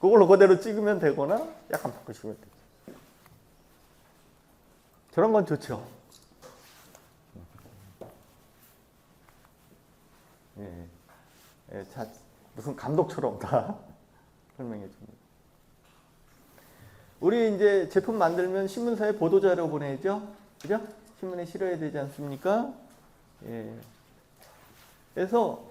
그걸로 그대로 찍으면 되거나 약간 바꾸시면 되죠. 저런 건 좋죠. 예. 예, 무슨 감독처럼 다 설명해 줍니다. 우리 이제 제품 만들면 신문사에 보도자료 보내죠? 그죠? 신문에 실어야 되지 않습니까? 예. 그래서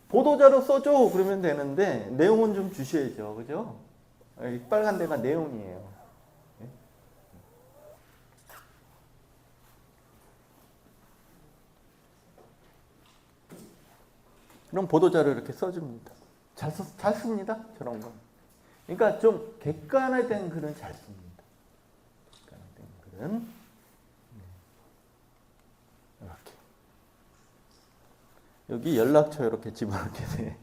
보도자료 써줘 그러면 되는데 내용은 좀 주셔야죠. 그죠? 이 빨간 데가 내용이에요. 예? 그럼 보도자료 이렇게 써줍니다. 잘 씁니다. 저런 거. 그러니까 좀 객관화된 글은 잘 씁니다. 객관화된 글은 이렇게 여기 연락처 이렇게 집어넣게 돼.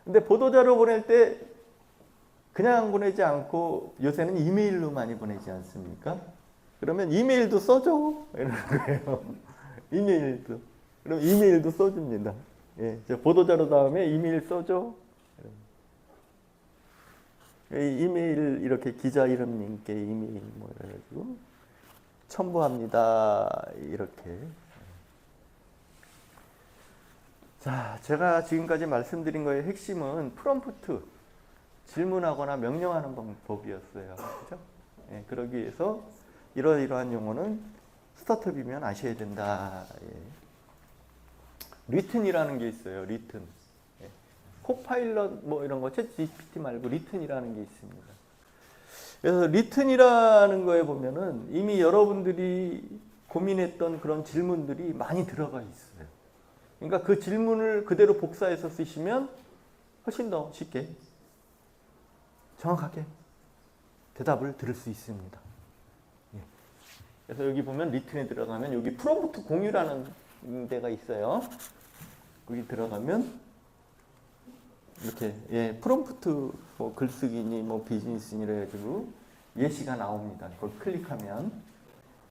근데 보도자료 보낼 때 그냥 보내지 않고 요새는 이메일로 많이 보내지 않습니까? 그러면 이메일도 써줘 이러는 거예요. 이메일도. 그럼 이메일도 써줍니다. 예, 보도자료 다음에 이메일 써줘. 이메일 이렇게 기자 이름님께 이메일 뭐 이래가지고 첨부합니다. 이렇게. 자, 제가 지금까지 말씀드린 거의 핵심은 프롬프트, 질문하거나 명령하는 방법이었어요. 그렇죠? 예, 그러기 위해서 이러이러한 용어는 스타트업이면 아셔야 된다. 예. 리튼이라는 게 있어요. 리튼. 예. 코파일럿 뭐 이런 거 챗GPT 말고 리튼이라는 게 있습니다. 그래서 리튼이라는 거에 보면은 이미 여러분들이 고민했던 그런 질문들이 많이 들어가 있어요. 그러니까 그 질문을 그대로 복사해서 쓰시면 훨씬 더 쉽게 정확하게 대답을 들을 수 있습니다. 예. 그래서 여기 보면 리튼에 들어가면 여기 프롬프트 공유라는 데가 있어요. 거기 들어가면 이렇게 예, 프롬프트 뭐 글쓰기니 뭐 비즈니스니 해가지고 예시가 나옵니다. 그걸 클릭하면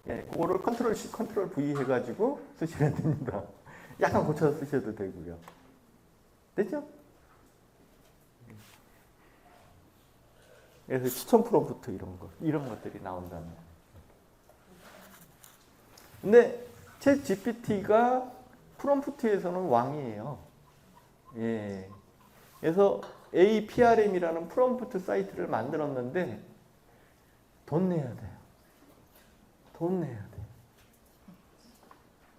예, 그거를 컨트롤 C, 컨트롤 V 해가지고 쓰시면 됩니다. 약간 고쳐서 쓰셔도 되고요. 됐죠? 그래서 추천 프롬프트 이런 것들이 나온다는 거예요. 근데 챗 GPT가 프롬프트에서는 왕이에요. 예. 그래서 APRM이라는 프롬프트 사이트를 만들었는데 돈 내야 돼요. 돈 내야 돼요.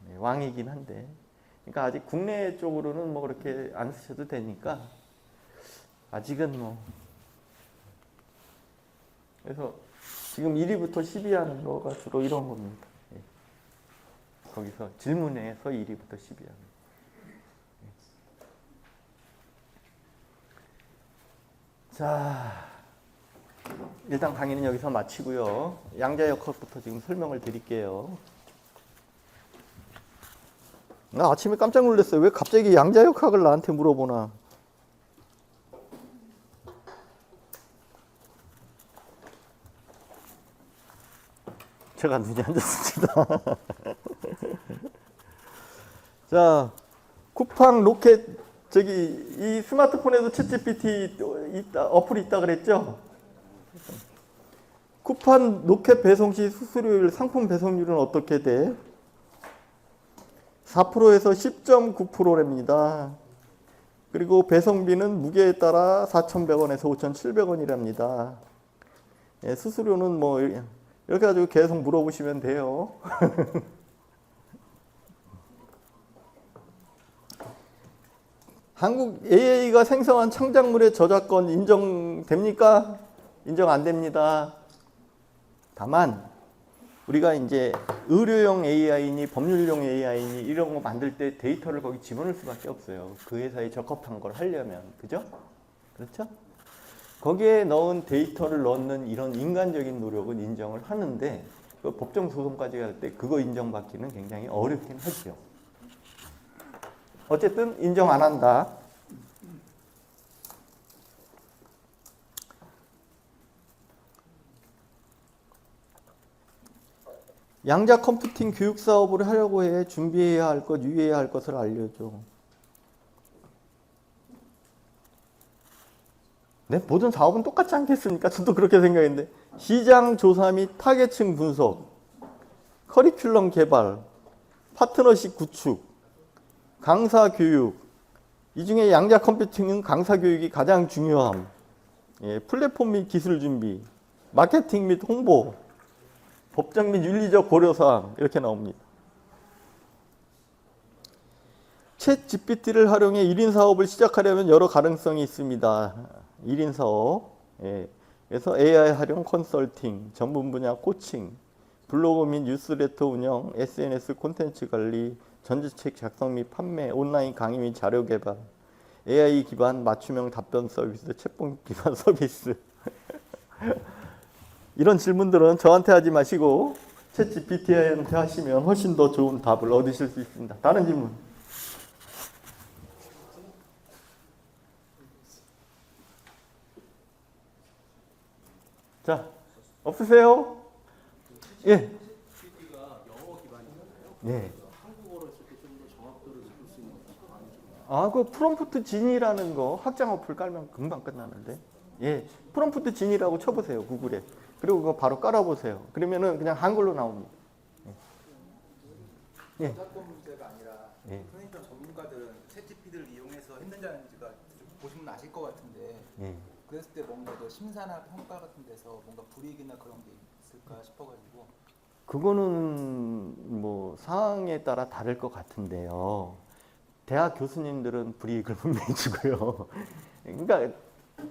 네, 왕이긴 한데. 그러니까 아직 국내 쪽으로는 뭐 그렇게 안 쓰셔도 되니까 아직은 뭐. 그래서 지금 1위부터 10위 하는 거가 주로 이런 겁니다. 예. 거기서 질문에서 1위부터 10위 하는 거. 자, 일단 강의는 여기서 마치고요. 양자역학부터 지금 설명을 드릴게요. 나 아침에 깜짝 놀랐어요. 왜 갑자기 양자역학을 나한테 물어보나. 제가 눈이 안 좋습니다. 자, 쿠팡 로켓 이 스마트폰에도 챗GPT 어플이 있다 그랬죠? 쿠팡 로켓 배송 시 수수료율, 상품 배송률은 어떻게 돼? 4%에서 10.9%랍니다. 그리고 배송비는 무게에 따라 4,100원에서 5,700원이랍니다. 예, 수수료는 뭐 이렇게 가지고 계속 물어보시면 돼요. 한국 AI가 생성한 창작물의 저작권 인정됩니까? 인정 안 됩니다. 다만 우리가 이제 의료용 AI니 법률용 AI니 이런 거 만들 때 데이터를 거기 집어넣을 수밖에 없어요. 그 회사에 적합한 걸 하려면. 그죠? 그렇죠? 거기에 넣은 데이터를 넣는 이런 인간적인 노력은 인정을 하는데 그 법정 소송까지 갈 때 그거 인정받기는 굉장히 어렵긴 하죠. 어쨌든 인정 안 한다. 양자 컴퓨팅 교육 사업을 하려고 해. 준비해야 할 것, 유의해야 할 것을 알려줘. 네, 모든 사업은 똑같지 않겠습니까? 저도 그렇게 생각했는데 시장 조사 및 타겟층 분석, 커리큘럼 개발, 파트너십 구축, 강사 교육, 이 중에 양자 컴퓨팅은 강사 교육이 가장 중요함. 예, 플랫폼 및 기술 준비, 마케팅 및 홍보, 법적 및 윤리적 고려사항 이렇게 나옵니다. 챗 GPT를 활용해 1인 사업을 시작하려면 여러 가능성이 있습니다. 1인 사업. 예. 그래서 AI 활용 컨설팅, 전문 분야 코칭, 블로그 및 뉴스레터 운영, SNS 콘텐츠 관리, 전자책 작성 및 판매, 온라인 강의 및 자료 개발, AI 기반 맞춤형 답변 서비스, 챗봇 기반 서비스. 이런 질문들은 저한테 하지 마시고 챗 GPT한테 하시면 훨씬 더 좋은 답을 얻으실 수 있습니다. 다른 질문. 자, 없으세요? 예. 네. 아, 그 프롬프트 진이라는 거 확장 어플 깔면 금방 끝나는데. 예. 프롬프트 진이라고 쳐보세요, 구글에. 그리고 그거 바로 깔아보세요. 그러면은 그냥 한글로 나옵니다. 예. 저작권 문제가 아니라 예. 편의점 전문가들은 챗GPT를 이용해서 했는지 안 했는지가 보시면 아실 것 같은데 예. 그랬을 때 뭔가 더 심사나 평가 같은 데서 뭔가 불이익이나 그런 게 있을까 싶어가지고. 그거는 뭐 상황에 따라 다를 것 같은데요. 대학 교수님들은 불이익을 분명히 주고요. 그러니까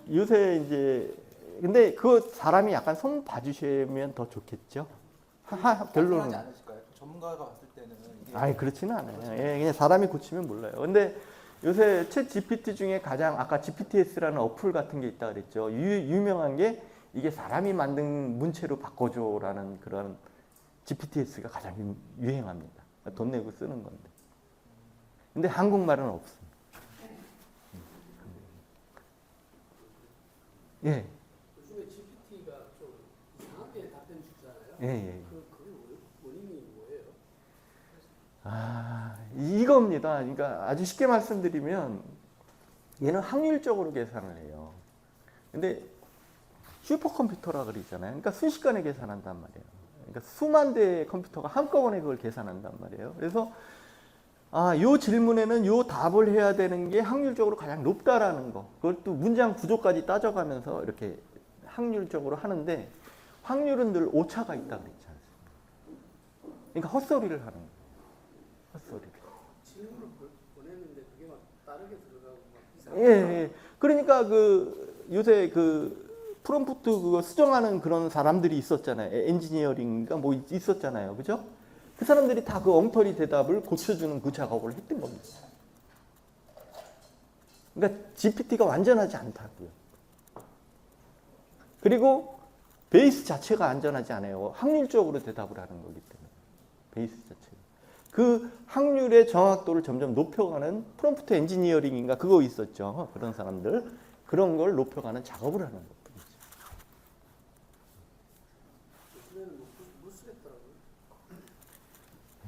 요새 이제 근데 그 사람이 약간 손 봐주시면 더 좋겠죠. 별로는. 하지 않으실까요? 전문가가 봤을 때는 이게 아니 그렇지는 않아요. 예, 그냥 사람이 고치면 몰라요. 근데 요새 챗 GPT 중에 가장 아까 GPTS라는 어플 같은 게 있다 그랬죠. 유명한 게 이게 사람이 만든 문체로 바꿔줘라는 그런 GPTS가 가장 유행합니다. 돈 내고 쓰는 건데. 근데 한국말은 없습니다. 예. 요즘에 GPT가 좀 이상하게 답변 주잖아요. 예, 예. 그 원인이 뭐예요? 아, 이겁니다. 그러니까 아주 쉽게 말씀드리면 얘는 확률적으로 계산을 해요. 근데 슈퍼컴퓨터라 그러잖아요. 그러니까 순식간에 계산한단 말이에요. 그러니까 수만 대의 컴퓨터가 한꺼번에 그걸 계산한단 말이에요. 그래서 요 질문에는 요 답을 해야 되는 게 확률적으로 가장 높다라는 거. 그것도 문장 구조까지 따져가면서 이렇게 확률적으로 하는데 확률은 늘 오차가 있다 그랬지 않습니까? 그러니까 헛소리를 하는 거예요. 헛소리를. 질문을 보냈는데 그게 막 다르게 들어가고 막 이상하게. 예. 그러니까 그 요새 그 프롬프트 그거 수정하는 그런 사람들이 있었잖아요. 엔지니어링인가 뭐 있었잖아요. 그죠? 그 사람들이 다 그 엉터리 대답을 고쳐주는 그 작업을 했던 겁니다. 그러니까 GPT가 완전하지 않다고요. 그리고 베이스 자체가 안전하지 않아요. 확률적으로 대답을 하는 거기 때문에. 베이스 자체가. 그 확률의 정확도를 점점 높여가는 프롬프트 엔지니어링인가 그거 있었죠. 그런 사람들. 그런 걸 높여가는 작업을 하는 것뿐이죠. 요즘에는 못 쓰겠더라고요.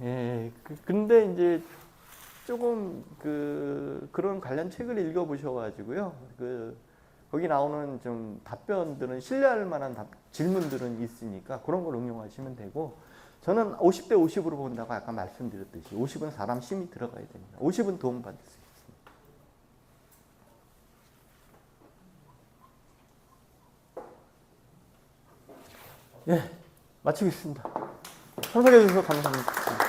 예, 근데 이제 조금 그런 관련 책을 읽어보셔가지고요. 거기 나오는 좀 답변들은 신뢰할 만한 질문들은 있으니까 그런 걸 응용하시면 되고 저는 50대 50으로 본다고 아까 말씀드렸듯이 50은 사람 심이 들어가야 됩니다. 50은 도움받을 수 있습니다. 예, 마치겠습니다. 참석해 주셔서 감사합니다.